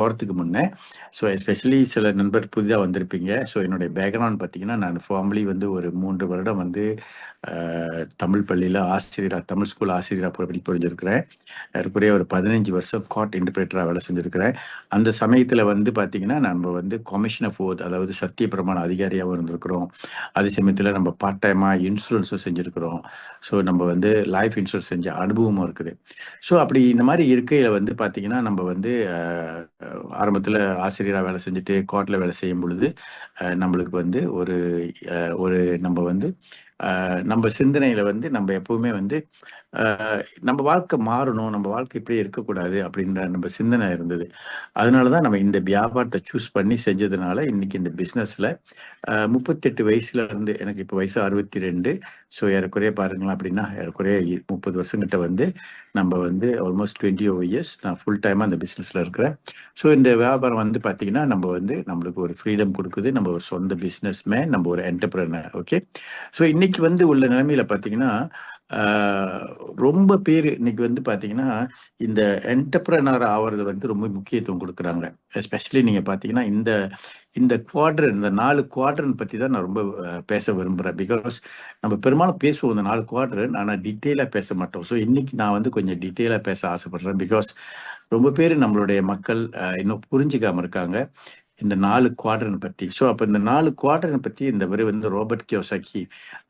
போகிறதுக்கு முன்னே, so especially சில நண்பர் புதிதாக வந்திருப்பீங்க. ஸோ என்னுடைய பேக்ரவுண்ட் பார்த்தீங்கன்னா, நான் ஃபார்மலி வந்து ஒரு 3 வருடம் வந்து தமிழ் பள்ளியில் ஆசிரியராக, தமிழ் ஸ்கூல் ஆசிரியராக புரிஞ்சிருக்கிறேன். ஏறக்குறைய ஒரு 15 வருஷம் கார்ட் இன்டர்பிரேட்டராக வேலை செஞ்சுருக்கிறேன். அந்த சமயத்தில் வந்து பார்த்தீங்கன்னா, நம்ம வந்து கமிஷன் ஆஃப் ஓத், அதாவது சத்திய பிரமாண அதிகாரியாகவும் இருந்திருக்கிறோம். அதே சமயத்தில் நம்ம பார்ட் டைமாக இன்சூரன்ஸும் செஞ்சுருக்கிறோம். ஸோ நம்ம வந்து லைஃப் இன்சூரன்ஸ் செஞ்ச அனுபவமும் இருக்குது. ஸோ அப்படி இந்த மாதிரி இருக்கையில் வந்து பார்த்தீங்கன்னா, நம்ம வந்து ஆரம்பத்தில் ஆசிரியராக வேலை செஞ்சுட்டு கோர்ட்டில் வேலை செய்யும் பொழுது நம்மளுக்கு வந்து ஒரு நம்ம வந்து நம்ம சிந்தனையில் வந்து நம்ம எப்பவுமே வந்து நம்ம வாழ்க்கை மாறணும், நம்ம வாழ்க்கை இப்படியே இருக்கக்கூடாது அப்படின்ற நம்ம சிந்தனை இருந்தது. அதனால தான் நம்ம இந்த வியாபாரத்தை சூஸ் பண்ணி செஞ்சதுனால இன்னைக்கு இந்த பிஸ்னஸில் 38 வயசுல இருந்து, எனக்கு இப்போ வயசு 62. ஸோ ஏறக்குறைய பாருங்களேன், அப்படின்னா ஏறக்குறைய 30 வருஷங்கிட்ட வந்து நம்ம வந்து ஆல்மோஸ்ட் 20 ஓவர் இயர்ஸ் நான் ஃபுல் டைமாக அந்த பிஸ்னஸில் இருக்கிறேன். ஸோ இந்த வியாபாரம் வந்து பார்த்தீங்கன்னா, நம்ம வந்து நம்மளுக்கு ஒரு ஃப்ரீடம் கொடுக்குது. நம்ம ஒரு சொந்த பிஸ்னஸ் மேன், நம்ம ஒரு என்டர்பிரனர். ஓகே. ஸோ இன்னைக்கு வந்து உள்ள நிலைமையில பார்த்தீங்கன்னா, ரொம்ப பேர் இன்னைக்கு வந்து பார்த்தீங்கன்னா, இந்த என்டர்பிரனர் ஆவறது வந்து ரொம்ப முக்கியத்துவம் கொடுக்குறாங்க. எஸ்பெஷலி நீங்கள் பார்த்தீங்கன்னா, இந்த இந்த குவாட்ரன், இந்த 4 குவாட்ரன் பற்றி தான் நான் ரொம்ப பேச விரும்புகிறேன். பிகாஸ் நம்ம பெரும்பாலும் பேசுவோம் இந்த 4 குவாட்ரன், ஆனால் டீட்டெயிலாக பேச மாட்டோம். ஸோ இன்னைக்கு நான் வந்து கொஞ்சம் டீட்டெயிலாக பேச ஆசைப்படுறேன். பிகாஸ் ரொம்ப பேர் நம்மளுடைய மக்கள் இன்னும் புரிஞ்சுக்காம இருக்காங்க இந்த 4 குவாட்ரன் பற்றி. ஸோ அப்போ இந்த 4 குவாட்ரன் பற்றி இந்த வரை வந்து Robert Kiyosaki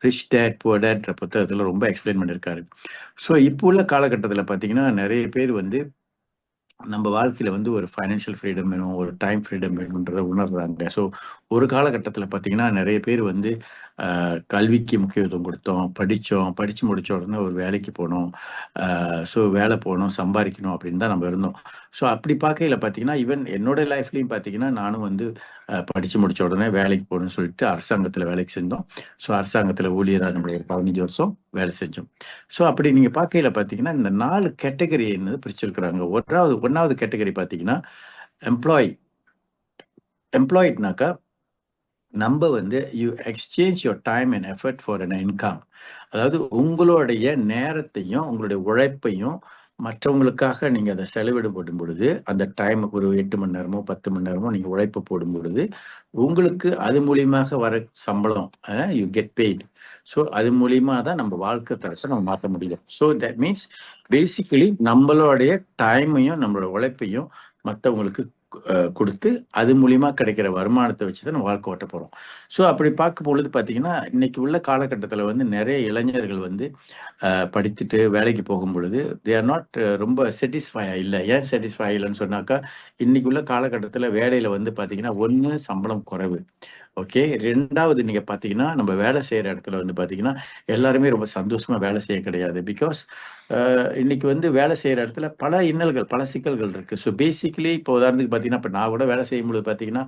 rich dad poor டேட்ன்ற புத்தகத்தில் ரொம்ப எக்ஸ்பிளைன் பண்ணியிருக்காரு. ஸோ இப்போ உள்ள காலகட்டத்தில் பார்த்தீங்கன்னா, நிறைய பேர் வந்து நம்ம வாழ்க்கையில் வந்து ஒரு ஃபைனான்ஷியல் ஃப்ரீடம் வேணும், ஒரு டைம் ஃப்ரீடம் வேணுன்றதை உணர்றாங்க. ஸோ ஒரு காலகட்டத்தில் பார்த்தீங்கன்னா, நிறைய பேர் வந்து கல்விக்கு முக்கியத்துவம் கொடுத்தோம், படித்து முடித்த உடனே ஒரு வேலைக்கு போனோம், ஸோ வேலை போகணும், சம்பாதிக்கணும் அப்படின்னு தான் நம்ம இருந்தோம். ஸோ அப்படி பார்க்கையில் பார்த்தீங்கன்னா, ஈவன் என்னோட லைஃப்லையும் பார்த்தீங்கன்னா, நானும் வந்து படித்து முடித்த உடனே வேலைக்கு போகணும்னு சொல்லிட்டு அரசாங்கத்தில் வேலைக்கு செஞ்சோம். ஸோ அரசாங்கத்தில் ஊழியராக நம்மளுடைய 15 வருஷம் வேலை செஞ்சோம். ஸோ அப்படி நீங்கள் பார்க்கையில் பார்த்தீங்கன்னா, இந்த 4 கேட்டகரி என்னது பிரிச்சிருக்கிறாங்க. ஒன்றாவது கேட்டகரி பார்த்தீங்கன்னா, எம்ப்ளாய்ட்னாக்கா நம்ம வந்து you exchange your time and effort for an income. அதாவது உங்களுடைய நேரத்தையும் உங்களுடைய உழைப்பையும் மற்றவங்களுக்காக நீங்கள் அதை செலவிடப்படும் பொழுது, அந்த டைம் ஒரு 8 மணி நேரமோ 10 மணி நேரமோ நீங்கள் உழைப்பு போடும் பொழுது, உங்களுக்கு அது மூலியமாக வர சம்பளம் யூ கெட் பெய்டு. ஸோ அது மூலியமா தான் நம்ம வாழ்க்கை தரத்தை நம்ம மாற்ற முடியும். ஸோ தட் மீன்ஸ் பேசிக்கலி நம்மளுடைய டைமையும் நம்மளோட உழைப்பையும் மற்றவங்களுக்கு கொடுத்து அது மூலியமா கிடைக்கிற வருமானத்தை வச்சு தான் நம்ம வாழ்க்கை ஓட்ட போகிறோம். ஸோ அப்படி பார்க்கும் பொழுது பார்த்தீங்கன்னா, இன்னைக்கு உள்ள காலகட்டத்தில் வந்து நிறைய இளைஞர்கள் வந்து படித்துட்டு வேலைக்கு போகும் பொழுது தே ஆர் நாட் ரொம்ப சாட்டிஸ்ஃபை இல்லை. ஏன் சாட்டிஸ்ஃபை இல்லைன்னு சொன்னாக்கா, இன்னைக்கு உள்ள காலகட்டத்தில் வேலையில் வந்து பார்த்தீங்கன்னா, ஒன்று சம்பளம் குறைவு. ஓகே. 2வது நீங்கள் பார்த்தீங்கன்னா, நம்ம வேலை செய்கிற இடத்துல வந்து பார்த்தீங்கன்னா, எல்லாருமே ரொம்ப சந்தோஷமாக வேலை செய்ய கிடையாது. பிகாஸ் இன்னைக்கு வந்து வேலை செய்கிற இடத்துல பல இன்னல்கள், பல சிக்கல்கள் இருக்குது. ஸோ பேசிக்கலி இப்போ உதாரணத்துக்கு பார்த்தீங்கன்னா, இப்போ நான் கூட வேலை செய்யும்பொழுது பார்த்தீங்கன்னா,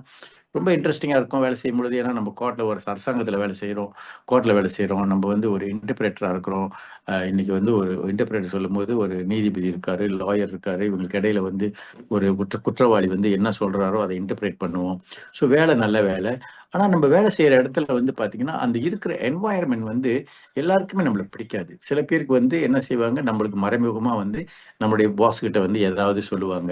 ரொம்ப இன்ட்ரெஸ்டிங்காக இருக்கும் வேலை செய்யும் பொழுது. ஏன்னா நம்ம கோர்ட்டில் ஒரு அரசாங்கத்தில் வேலை செய்கிறோம், கோர்ட்டில் வேலை செய்கிறோம், நம்ம வந்து ஒரு இன்டர்பிரேட்டராக இருக்கிறோம். இன்னைக்கு வந்து ஒரு இன்டர்பிரேட்டர் சொல்லும்போது ஒரு நீதிபதி இருக்காரு, லாயர் இருக்காரு, இவங்களுக்கு இடையில வந்து ஒரு குற்றவாளி வந்து என்ன சொல்கிறாரோ அதை இன்டர்பிரேட் பண்ணுவோம். ஸோ வேலை நல்ல வேலை. ஆனால் நம்ம வேலை செய்கிற இடத்துல வந்து பார்த்தீங்கன்னா, அந்த இருக்கிற என்வாயர்மெண்ட் வந்து எல்லாருக்குமே நம்மளுக்கு பிடிக்காது. சில பேருக்கு வந்து என்ன செய்வாங்க, நம்மளுக்கு மறைமுகமாக வந்து நம்மளுடைய பாஸ் கிட்ட வந்து ஏதாவது சொல்லுவாங்க.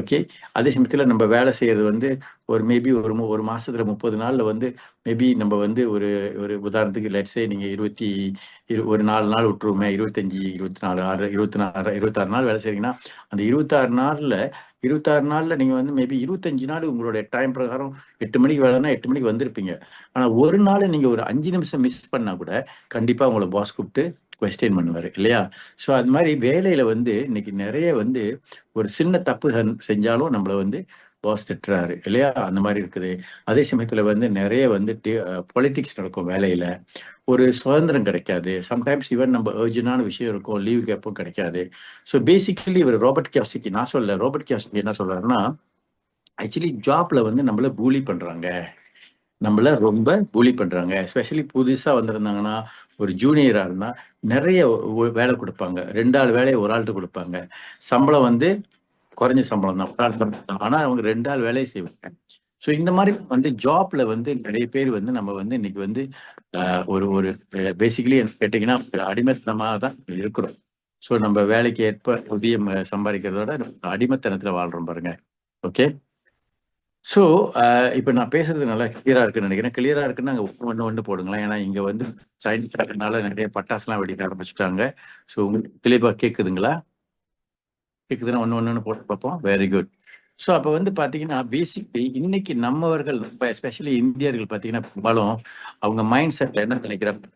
ஓகே. அதே சமயத்தில் நம்ம வேலை செய்கிறது வந்து ஒரு மேபி ஒரு மாசத்துல 30 நாள்ல வந்து மேபி நம்ம வந்து ஒரு ஒரு உதாரணத்துக்கு லெட்ஸே நீங்கள் ஒரு 4 நாள் விட்டுருவோமே, 25 24 26 நாள் வேலை செய்றீங்கன்னா, அந்த 26 நாள்ல நீங்க வந்து மேபி 25 நாள் உங்களுடைய டைம் பிரகாரம் 8 மணிக்கு வேலைன்னா 8 மணிக்கு வந்திருப்பீங்க. ஆனா ஒரு நாள் நீங்க ஒரு 5 நிமிஷம் மிஸ் பண்ணா கூட கண்டிப்பா உங்களை பாஸ் கூப்பிட்டு கொஸ்டின் பண்ணுவாரு இல்லையா? ஸோ அது மாதிரி வேலையில வந்து இன்னைக்கு நிறைய வந்து ஒரு சின்ன தப்பு செஞ்சாலும் நம்மள வந்து பாஸ் திட்டுறாரு இல்லையா? அந்த மாதிரி இருக்குது. அதே சமயத்துல வந்து நிறைய வந்து பொலிட்டிக்ஸ் நடக்கும் வேலையில. ஒரு சுதந்திரம் கிடைக்காது. சம்டைம்ஸ் ஈவன் நம்ம அர்ஜென்டான விஷயம் இருக்கும், லீவ் கேப்பும் கிடைக்காது. ஸோ பேசிக்கலி இவர் ராபர்ட் கியோசாக்கி, நான் சொல்லல, ராபர்ட் கியோசாக்கி என்ன சொல்றாருன்னா, ஆக்சுவலி ஜாப்ல வந்து நம்மள பூலி பண்றாங்க. நம்மள ரொம்ப பூலி பண்றாங்க. எஸ்பெஷலி புதுசா வந்திருந்தாங்கன்னா, ஒரு ஜூனியரா இருந்தா நிறைய வேலை கொடுப்பாங்க. 2 ஆள் வேலையை ஒரு ஆள்கிட்ட கொடுப்பாங்க. சம்பளம் வந்து குறைஞ்ச சம்பளம் தான், ஒரு ஆள் சம்பளம் தான். ஆனா அவங்க 2 ஆள் வேலையை செய்வாங்க. ஸோ இந்த மாதிரி வந்து ஜாப்ல வந்து நிறைய பேர் வந்து நம்ம வந்து இன்னைக்கு வந்து ஒரு ஒரு பேசிக்கலி கேட்டிங்கன்னா அடிமைத்தனமாக தான் இருக்கிறோம். ஸோ நம்ம வேலைக்கு ஏற்ப ஊதியம் சம்பாதிக்கிறதோட அடிமைத்தனத்துல வாழ்றோம் பாருங்க. ஓகே. ஸோ இப்போ நான் பேசுறது நல்லா கிளியரா இருக்குன்னு நினைக்கிறேன். கிளியரா இருக்குன்னா அங்கே ஒன்று ஒன்று போடுங்களேன். ஏன்னா இங்கே வந்து சயின்ஸ் இருக்கிறதுனால நிறைய பட்டாசுலாம் வெடிக்க ஆரம்பிச்சுட்டாங்க. ஸோ உங்களுக்கு தெளிவாக கேட்குதுங்களா? கேட்குதுன்னா ஒன்று ஒன்று போட்டு பார்ப்போம். Very good. ஸோ அப்போ வந்து பார்த்தீங்கன்னா பேசிக்லி இன்னைக்கு நம்மவர்கள் இப்போ எஸ்பெஷலி இந்தியர்கள் பார்த்தீங்கன்னா பெரும்பாலும் அவங்க மைண்ட் செட்டில் என்ன நினைக்கிறாங்க,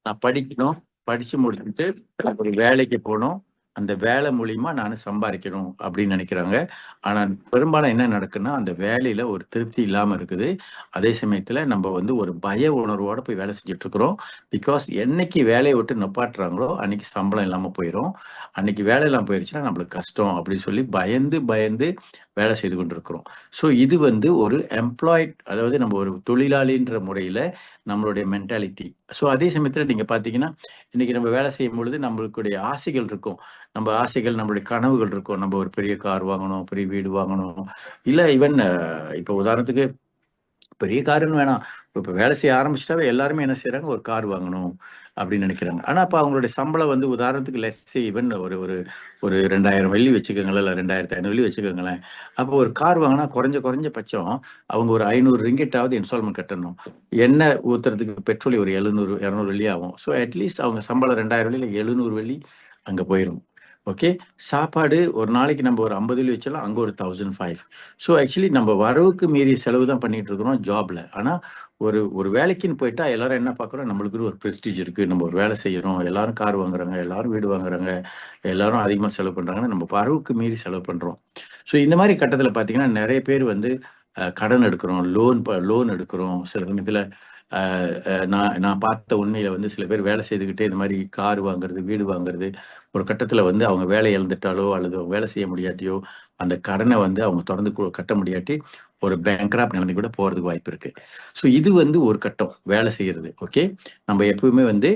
நான் படிக்கணும், படிச்சு முடிச்சுட்டு ஒரு வேலைக்கு போகணும், அந்த வேலை மூலியமா நான் சம்பாதிக்கணும் அப்படின்னு நினைக்கிறாங்க. ஆனா பெரும்பாலும் என்ன நடக்குன்னா அந்த வேலையில ஒரு திருப்தி இல்லாம இருக்குது. அதே சமயத்துல நம்ம வந்து ஒரு பய உணர்வோட போய் வேலை செஞ்சுட்டு இருக்கிறோம். பிகாஸ் என்னைக்கு வேலையை விட்டு நிப்பாட்டுறாங்களோ அன்னைக்கு சம்பளம் இல்லாம போயிடும். அன்னைக்கு வேலை இல்லாம போயிருச்சுன்னா நம்மளுக்கு கஷ்டம் அப்படின்னு சொல்லி பயந்து பயந்து வேலை செய்து கொண்டிருக்கிறோம். ஸோ இது வந்து ஒரு எம்ப்ளாய்ட், அதாவது நம்ம ஒரு தொழிலாளின்ற முறையில நம்மளுடைய மென்டாலிட்டி. ஸோ அதே சமயத்துல நீங்க பாத்தீங்கன்னா இன்னைக்கு நம்ம வேலை செய்யும் பொழுது நம்மளுடைய ஆசைகள் இருக்கும். நம்ம ஆசைகள், நம்மளுடைய கனவுகள் இருக்கும். நம்ம ஒரு பெரிய கார் வாங்கணும், பெரிய வீடு வாங்கணும். இல்ல ஈவன் இப்போ உதாரணத்துக்கு பெரிய காருன்னு வேணாம். இப்ப வேலை செய்ய ஆரம்பிச்சுட்டாவே எல்லாருமே என்ன செய்றாங்க, ஒரு கார் வாங்கணும் அப்படின்னு நினைக்கிறாங்க. ஆனா அப்ப அவங்களுடைய சம்பளம் வந்து உதாரணத்துக்கு லெட்ஸ் சே ஈவன் ஒரு ஒரு ஒரு 2000 வெள்ளி வச்சுக்கோங்களேன், இல்ல 2500 வெள்ளி வச்சுக்கோங்களேன். அப்போ ஒரு கார் வாங்குனா குறைஞ்சபட்சம் அவங்க ஒரு 500 ரிங்கிட்டாவது இன்ஸ்டால்மென்ட் கட்டணும். எண்ணெய் ஊத்துறதுக்கு பெட்ரோல் ஒரு 700, 200 வெள்ளி ஆகும். ஸோ அட்லீஸ்ட் அவங்க சம்பளம் 2000 வெள்ளியில 700 வெள்ளி அங்க போயிரும். ஓகே. சாப்பாடு ஒரு நாளைக்கு நம்ம ஒரு 50 வெள்ளி வச்சாலும் அங்க ஒரு 1500. ஸோ ஆக்சுவலி நம்ம வரவுக்கு மீறிய செலவு தான் பண்ணிட்டு இருக்கிறோம் ஜாப்ல. ஆனா ஒரு ஒரு வேலைக்குன்னு போயிட்டா எல்லாரும் என்ன பார்க்குறோம், நம்மளுக்குன்னு ஒரு ப்ரெஸ்டீஜ் இருக்கு. நம்ம ஒரு வேலை செய்யறோம். எல்லாரும் கார் வாங்குறாங்க, எல்லாரும் வீடு வாங்குறாங்க, எல்லாரும் அதிகமா செலவு பண்றாங்கன்னு நம்ம வரவுக்கு மீறி செலவு பண்றோம். ஸோ இந்த மாதிரி கட்டத்துல பார்த்தீங்கன்னா நிறைய பேர் வந்து கடன் எடுக்கிறோம், லோன் எடுக்கிறோம். சில சமயத்துல நான் நான் பார்த்த உண்மையில வந்து சில பேர் வேலை செய்துக்கிட்டே இந்த மாதிரி கார் வாங்குறது, வீடு வாங்குறது, ஒரு கட்டத்துல வந்து அவங்க வேலை இழந்துட்டாலோ அல்லது அவங்க வேலை செய்ய முடியாட்டியோ அந்த கடனை வந்து அவங்க தொடர்ந்து கட்ட முடியாட்டி ஒரு பேங்க்ராப்ட் நிலைமை கூட போறதுக்கு வாய்ப்பு இருக்கு. ஸோ இது வந்து ஒரு கட்டம் வேலை செய்யறது. ஓகே. நம்ம எப்பவுமே வந்து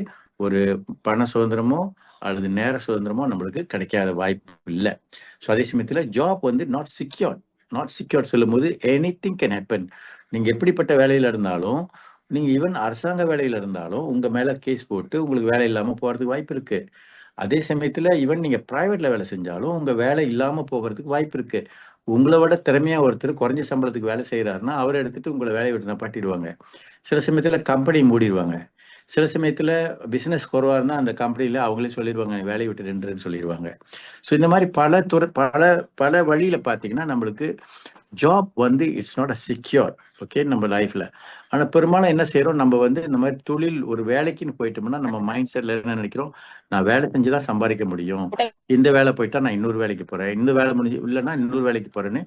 ஒரு பண சுதந்திரமோ அல்லது நேர சுதந்திரமோ நம்மளுக்கு கிடைக்காத வாய்ப்பு இல்லை. ஸோ அதே சமயத்துல ஜாப் வந்து நாட் செக்யூர்ட் சொல்லும்போது எனிதிங் கேன் ஹேப்பன். நீங்க எப்படிப்பட்ட வேலையில இருந்தாலும், நீங்க ஈவன் அரசாங்க வேலையில இருந்தாலும் உங்க மேல கேஸ் போட்டு உங்களுக்கு வேலை இல்லாம போறதுக்கு வாய்ப்பு இருக்கு. அதே சமயத்துல ஈவன் நீங்க பிரைவேட்ல வேலை செஞ்சாலும் உங்க வேலை இல்லாம போகிறதுக்கு வாய்ப்பு இருக்கு. உங்கள விட திறமையா ஒருத்தர் குறைஞ்ச சம்பளத்துக்கு வேலை செய்யறாருன்னா அவரை எடுத்துட்டு உங்களை வேலையை விட்டு நிப்பாட்டிடுவாங்க. சில சமயத்துல கம்பெனி மூடிடுவாங்க. சில சமயத்துல பிசினஸ் குறைவா இருந்தா அந்த கம்பெனில அவங்களே சொல்லிடுவாங்க, "நீ வேலையை விட்டு நின்றுன்னு" சொல்லிடுவாங்க. ஸோ இந்த மாதிரி பல பல வழியில பாத்தீங்கன்னா நம்மளுக்கு ஜாப் வந்து it's not a secure. Okay. நம்ம லைஃப்ல ஆனா பெரும்பாலும் என்ன செய்யறோம், நம்ம வந்து இந்த மாதிரி தொழில் ஒரு வேலைக்குன்னு போயிட்டோம்னா நம்ம மைண்ட் செட்ல என்ன நினைக்கிறோம், நான் வேலை செஞ்சுதான் சம்பாதிக்க முடியும். இந்த வேலை போயிட்டா நான் இன்னொரு வேலைக்கு போறேன், இந்த வேலை முடிஞ்சு இல்லைன்னா இன்னொரு வேலைக்கு போறேன்னு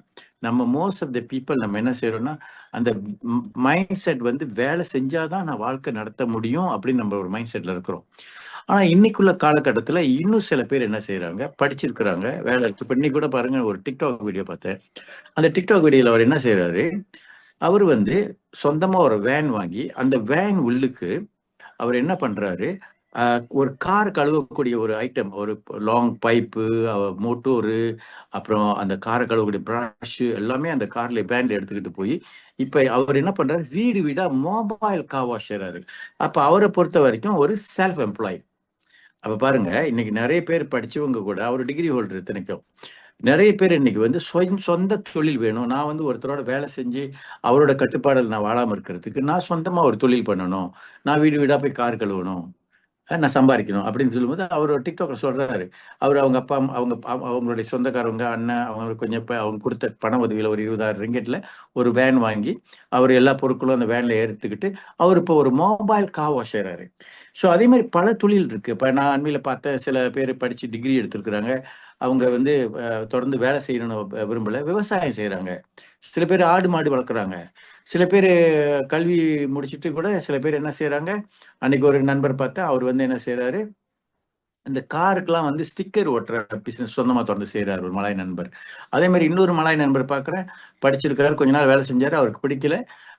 நம்ம மோஸ்ட் ஆஃப் த பீப்புள் நம்ம என்ன செய்யறோம்னா அந்த மைண்ட் செட் வந்து வேலை செஞ்சாதான் நான் வாழ்க்கை நடத்த முடியும் அப்படின்னு நம்ம ஒரு மைண்ட் செட்ல இருக்கிறோம். ஆனா இன்னைக்குள்ள காலகட்டத்துல இன்னும் சில பேர் என்ன செய்யறாங்க, படிச்சிருக்கிறாங்க, வேலை இருக்கு. இப்ப இன்னைக்கு கூட பாருங்க, ஒரு டிக்டாக் வீடியோ பார்த்தேன். அந்த டிக்டாக் வீடியோல அவர் என்ன செய்யறாரு, அவர் வந்து சொந்தமா ஒரு வேன் வாங்கி அந்த வேன் உள்ளுக்கு அவர் என்ன பண்றாரு, ஒரு கார் கழுவக்கூடிய ஒரு ஐட்டம், ஒரு லாங் பைப்பு, மோட்டோரு, அப்புறம் அந்த காரை கழுவக்கூடிய ப்ரஷ் எல்லாமே அந்த கார்ல வேன்ல எடுத்துக்கிட்டு போய் இப்ப அவர் என்ன பண்றாரு, வீடு வீடா மொபைல் கார் வாஷ் செய்றாரு. அப்ப அவரை பொறுத்த வரைக்கும் ஒரு செல்ஃப் எம்ப்ளாய். அப்ப பாருங்க, இன்னைக்கு நிறைய பேர் படிச்சவங்க கூட அவர் டிகிரி ஹோல்டர் இத்தனைக்கும். நிறைய பேர் இன்னைக்கு வந்து சொந்த தொழில் வேணும். நான் வந்து ஒருத்தரோட வேலை செஞ்சு அவரோட கட்டுப்பாடுல நான் வாழாம இருக்கிறதுக்கு நான் சொந்தமா ஒரு தொழில் பண்ணணும். நான் வீடு வீடா போய் கார் கழுவணும். நான் சம்பாதிக்கணும் அப்படின்னு சொல்லும்போது அவர் ஒரு டிக்டாக்ல சொல்றாரு. அவர் அவங்க அப்பா, அவங்களுடைய சொந்தக்காரவங்க, அண்ணன் அவங்க கொஞ்சம் அவங்க கொடுத்த பண உதவியில ஒரு 20,000 ரிங்கெட்ல ஒரு வேன் வாங்கி அவர் எல்லா பொருட்களும் அந்த வேன்ல எடுத்துக்கிட்டு அவர் இப்போ ஒரு மொபைல் கார் வாஷ் செய்றாரு. ஸோ அதே மாதிரி பல தொழில் இருக்கு. இப்ப நான் அண்மையில பார்த்த சில பேர் படிச்சு டிகிரி எடுத்திருக்கிறாங்க. அவங்க வந்து தொடர்ந்து வேலை செய்யணும்னு விரும்பல. விவசாயம் செய்றாங்க. சில பேர் ஆடு, மாடு வளர்க்குறாங்க. சில பேரு கல்வி முடிச்சுட்டு கூட சில பேர் என்ன செய்றாங்க, அன்னைக்கு ஒரு நண்பர் பார்த்தேன். அவர் வந்து என்ன செய்றாரு, இந்த காருக்கெல்லாம் வந்து ஸ்டிக்கர் ஒட்டுற பிசினஸ் சொந்தமா தொடர்ந்து செய்றாரு ஒரு மலாய் நண்பர். அதே மாரி இன்னொரு மலாய் நண்பர் பார்க்குறேன், படிச்சிருக்காரு, கொஞ்ச நாள் வேலை செஞ்சாரு, அவருக்கு பிடிக்கல.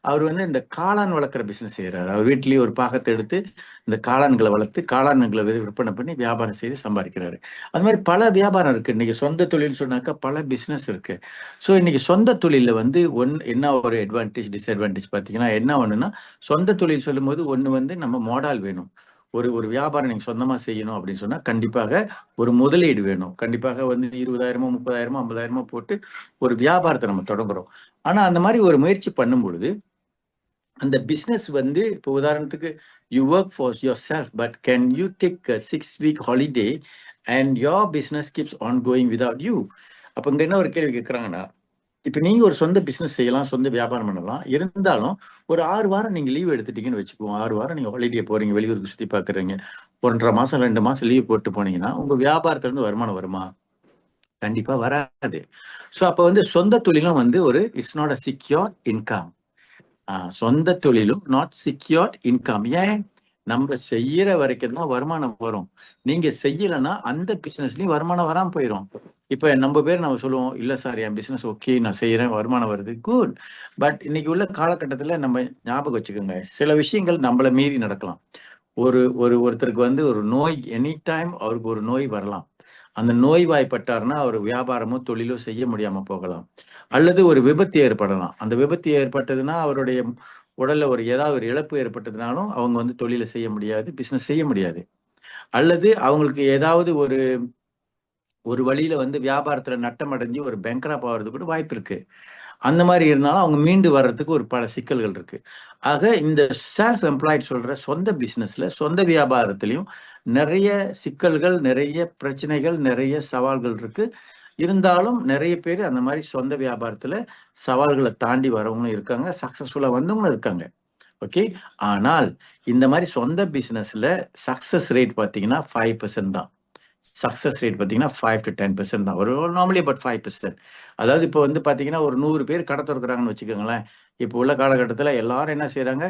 அவர் வந்து இந்த காளான் வளர்க்குற பிசினஸ் செய்றாரு. அவர் வீட்லயே ஒரு பாகத்த எடுத்து இந்த காளான்கள வளர்த்து, காளான்கள விற்பனை பண்ணி வியாபாரம் செய்து சம்பாதிக்கிறாரு. அது மாரி பல வியாபாரம் இருக்கு. இன்னைக்கு சொந்த தொழில்னு சொன்னாக்கா பல பிசினஸ் இருக்கு. ஸோ இன்னைக்கு சொந்த தொழில்ல வந்து என்ன ஒரு அட்வான்டேஜ், டிஸ்அட்வான்டேஜ் பார்த்தீங்கன்னா, என்ன ஒண்ணுன்னா, சொந்த தொழில் சொல்லும்போது ஒண்ணு வந்து நம்ம மோடால் வேணும். ஒரு ஒரு வியாபாரம் நீங்க சொந்தமா செய்யணும் அப்படின்னு சொன்னா கண்டிப்பாக ஒரு முதலீடு வேணும். கண்டிப்பாக வந்து 20,000 30,000 50,000 போட்டு ஒரு வியாபாரத்தை நம்ம தொடங்குறோம். ஆனா அந்த மாதிரி ஒரு முயற்சி பண்ணும் பொழுது அந்த பிசினஸ் வந்து இப்போ உதாரணத்துக்கு you work for your self but can you take 6 week holiday and your business keeps on going without you. அப்போ இங்க என்ன ஒரு கேள்வி கேட்குறாங்கன்னா, இப்போ நீங்க ஒரு சொந்த பிசினஸ் செய்யலாம், சொந்த வியாபாரம் பண்ணலாம். இருந்தாலும் ஒரு 6 வாரம் நீங்க லீவ் எடுத்துட்டீங்கன்னு வச்சுக்குவோம். 6 வாரம் நீங்க ஹாலிடே போறீங்க, வெளியூருக்கு சுத்தி பார்க்குறீங்க. 1 1/2 மாசம் 2 மாசம் லீவ் போட்டு போனீங்கன்னா உங்க வியாபாரத்துல இருந்து வருமானம் வருமா? கண்டிப்பா வராது. ஸோ அப்போ வந்து சொந்த தொழிலும் வந்து ஒரு it's not a secure income. சொந்த தொழிலும் நாட் செக்யூர்ட் இன்கம். ஏன்? நம்ம செய்யற வரைக்கும் தான் வருமானம் வரும். நீங்க செய்யலைன்னா அந்த பிசினஸ்லயும் வருமானம் வராம போயிடும். இப்ப நம்ம சொல்லுவோம், இல்ல சார் என் பிசினஸ் ஓகே, நான் செய்யறேன், வருமானம் வருது, குட். பட் இன்னைக்கு உள்ள காலகட்டத்துல நம்ம ஞாபகம் வச்சுக்கோங்க, சில விஷயங்கள் நம்மள மீறி நடக்கலாம். ஒருத்தருக்கு வந்து ஒரு நோய் எனி டைம் அவருக்கு ஒரு நோய் வரலாம். அந்த நோய் வாய்ப்பட்டாருன்னா அவர் வியாபாரமோ தொழிலோ செய்ய முடியாம போகலாம். அல்லது ஒரு விபத்து ஏற்படலாம். அந்த விபத்து ஏற்பட்டதுன்னா அவருடைய உடல்ல ஏதாவது ஒரு இழப்பு ஏற்பட்டதுனாலும் அவங்க வந்து தொழிலை செய்ய முடியாது, பிசினஸ் செய்ய முடியாது. அல்லது அவங்களுக்கு ஏதாவது ஒரு ஒரு வழியில வந்து வியாபாரத்துல நட்டம் அடைஞ்சு ஒரு பேங்க்ரப்ட் ஆகிறதுக்கு கூட வாய்ப்பு இருக்கு. அந்த மாதிரி இருந்தாலும் அவங்க மீண்டு வர்றதுக்கு ஒரு பல சிக்கல்கள் இருக்கு. ஆக இந்த செல்ஃப் எம்ப்ளாய்ட் சொல்ற சொந்த பிசினஸ்ல, சொந்த வியாபாரத்திலையும் நிறைய சிக்கல்கள், நிறைய பிரச்சனைகள், நிறைய சவால்கள் இருக்கு. இருந்தாலும் நிறைய பேர் அந்த மாதிரி சொந்த வியாபாரத்துல சவால்களை தாண்டி வரவங்களும் இருக்காங்க, சக்சஸ்ஃபுல்லா வந்தவங்களும் இருக்காங்க. ஓகே. ஆனால் இந்த மாதிரி சொந்த பிசினஸ்ல சக்சஸ் ரேட் பார்த்தீங்கன்னா 5% தான். சக்சஸ் ரேட் பார்த்தீங்கன்னா 5 to 10% தான். ஒரு நார்மலி பட் 5%. அதாவது இப்போ வந்து பார்த்தீங்கன்னா ஒரு 100 பேர் கடை திறக்கிறாங்கன்னு வச்சுக்கோங்களேன். இப்போ உள்ள காலகட்டத்தில் எல்லாரும் என்ன செய்யறாங்க,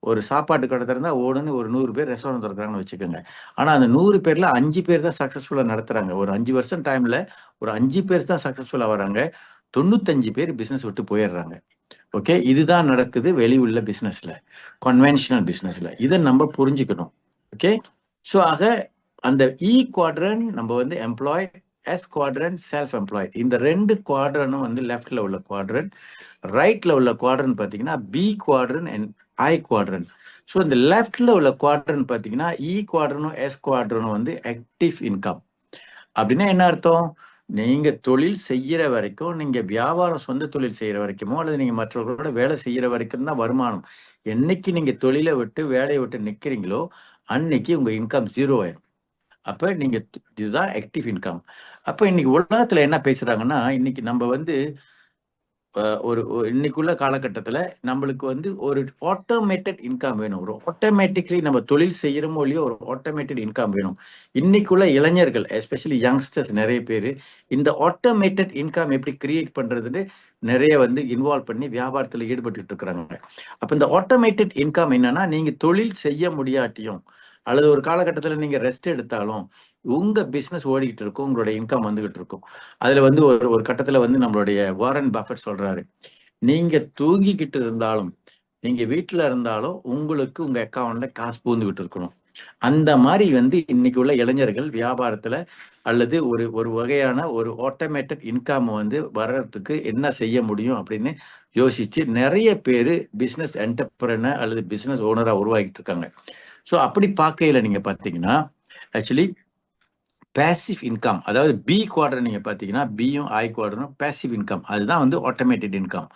ஒரு சாப்பாட்டு கடை திறந்தா ஓடுன்னு ஒரு 100 பேர் ரெஸ்டாரண்ட் திறக்கிறாங்கன்னு வச்சுக்கோங்க. ஆனா அந்த 100 பேர்ல 5 பேர் தான் சக்சஸ்ஃபுல்லா நடத்துறாங்க. ஒரு 5 வருஷம் டைம்ல ஒரு 5 பேர் தான் சக்சஸ்ஃபுல்லா வராங்க. 95 பேர் பிசினஸ் விட்டு போயிடுறாங்க. ஓகே. இதுதான் நடக்குது வெளி உள்ள பிசினஸ்ல, கன்வென்ஷனல் பிசினஸ்ல. இதை நம்ம புரிஞ்சுக்கணும். ஓகே. ஸோ ஆக அந்த இ குவாட்ரண்ட் நம்ம வந்து employed, S quadrant self employed. இந்த 2 குவாட்ரனும் வந்து லெஃப்ட்ல உள்ள குவாட்ரண்ட், ரைட்ல உள்ள குவாட்ரண்ட் பார்த்தீங்கன்னா B quadrant and I quadrant. So இந்த லெஃப்ட்ல உள்ள குவாட்ரண்ட் பார்த்தீங்கன்னா இ குவாட்ரனும் எஸ் குவாட்ரனும் வந்து ஆக்டிவ் இன்கம். அப்படின்னா என்ன அர்த்தம்? நீங்க தொழில் செய்யற வரைக்கும், நீங்க வியாபாரம் சொந்த தொழில் செய்யற வரைக்குமோ அல்லது நீங்க மற்றவர்களோட வேலை செய்யற வரைக்கும் தான் வருமானம். என்னைக்கு நீங்க தொழிலை விட்டு வேலையை விட்டு நிக்கிறீங்களோ அன்னைக்கு உங்க இன்கம் 0 ஆயிரும். அப்ப நீங்க இதுதான் ஆக்டிவ் இன்கம். அப்ப இன்னைக்கு உலகத்துல என்ன பேசுறாங்கன்னா, இன்னைக்கு நம்ம வந்து ஒரு இன்னைக்குள்ள காலகட்டத்துல நம்மளுக்கு வந்து ஒரு ஆட்டோமேட்டட் இன்கம் வேணும். ஒரு ஆட்டோமேட்டிக்லி நம்ம தொழில் செய்யறோமோ இல்லையோ ஒரு ஆட்டோமேட்டட் இன்கம் வேணும். இன்னைக்குள்ள இளைஞர்கள் எஸ்பெஷலி யங்ஸ்டர்ஸ் நிறைய பேர் இந்த ஆட்டோமேட்டட் இன்கம் எப்படி கிரியேட் பண்றதுன்னு நிறைய வந்து இன்வால்வ் பண்ணி வியாபாரத்துல ஈடுபட்டு இருக்கிறாங்க. அப்ப இந்த ஆட்டோமேட்டட் இன்கம் என்னன்னா, நீங்க தொழில் செய்ய முடியாட்டியும் அல்லது ஒரு காலகட்டத்துல நீங்க ரெஸ்ட் எடுத்தாலும் உங்க பிசினஸ் ஓடிக்கிட்டு இருக்கும், உங்களுடைய இன்கம் வந்துகிட்டு இருக்கும். அதுல வந்து ஒரு ஒரு கட்டத்துல வந்து நம்மளுடைய வாரன் பஃபெட் சொல்றாரு, நீங்க தூங்கிக்கிட்டு இருந்தாலும் நீங்க வீட்டுல இருந்தாலும் உங்களுக்கு உங்க அக்கௌண்ட்ல காசு பூந்துகிட்டு இருக்கணும். அந்த மாதிரி வந்து இன்னைக்கு உள்ள இளைஞர்கள் வியாபாரத்துல அல்லது ஒரு ஒரு வகையான ஒரு ஆட்டோமேட்டட் இன்கம் வந்து வர்றதுக்கு என்ன செய்ய முடியும் அப்படின்னு யோசிச்சு நிறைய பேர் பிசினஸ் என்டர்பிரனர் அல்லது பிசினஸ் ஓனரா உருவாகிட்டு இருக்காங்க. ஸோ அப்படி பார்க்கையில நீங்க பார்த்தீங்கன்னா ஆக்சுவலி பேசிவ் இன்கம், அதாவது பி குவாட்ரன் நீங்க பார்த்தீங்கன்னா பியும் ஐ குவாட்ரனும் பேசிவ் இன்கம், அதுதான் வந்து ஆட்டோமேட்டட் இன்கம்.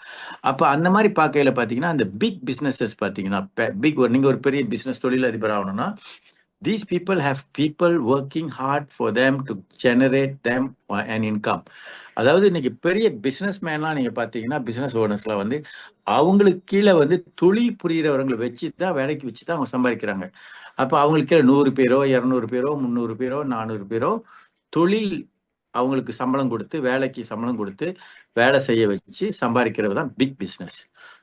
அப்போ அந்த மாதிரி பார்க்கையில பார்த்தீங்கன்னா அந்த பிக் பிஸ்னஸஸ் பார்த்தீங்கன்னா பிக் நீங்க ஒரு பெரிய பிஸ்னஸ் தொழிலதிபர் ஆகணும்னா these people have people working hard for them to generate them an income. அதாவது இன்னைக்கு பெரிய பிசினஸ் மேன்லாம் நீங்க பார்த்தீங்கன்னா பிசினஸ் ஓனர்ஸ்லாம் வந்து அவங்களுக்கு கீழே வந்து தொழில் புரிகிறவர்களை வச்சு தான் வேலைக்கு வச்சு தான் அவங்க சம்பாதிக்கிறாங்க. அப்போ அவங்களுக்கு கீழே 100 பேரோ 200 பேரோ 300 பேரோ 400 பேரோ தொழில் அவங்களுக்கு சம்பளம் கொடுத்து வேலைக்கு சம்பளம் கொடுத்து வேலை செய்ய வச்சு சம்பாதிக்கிறது தான் பிக் பிஸ்னஸ்.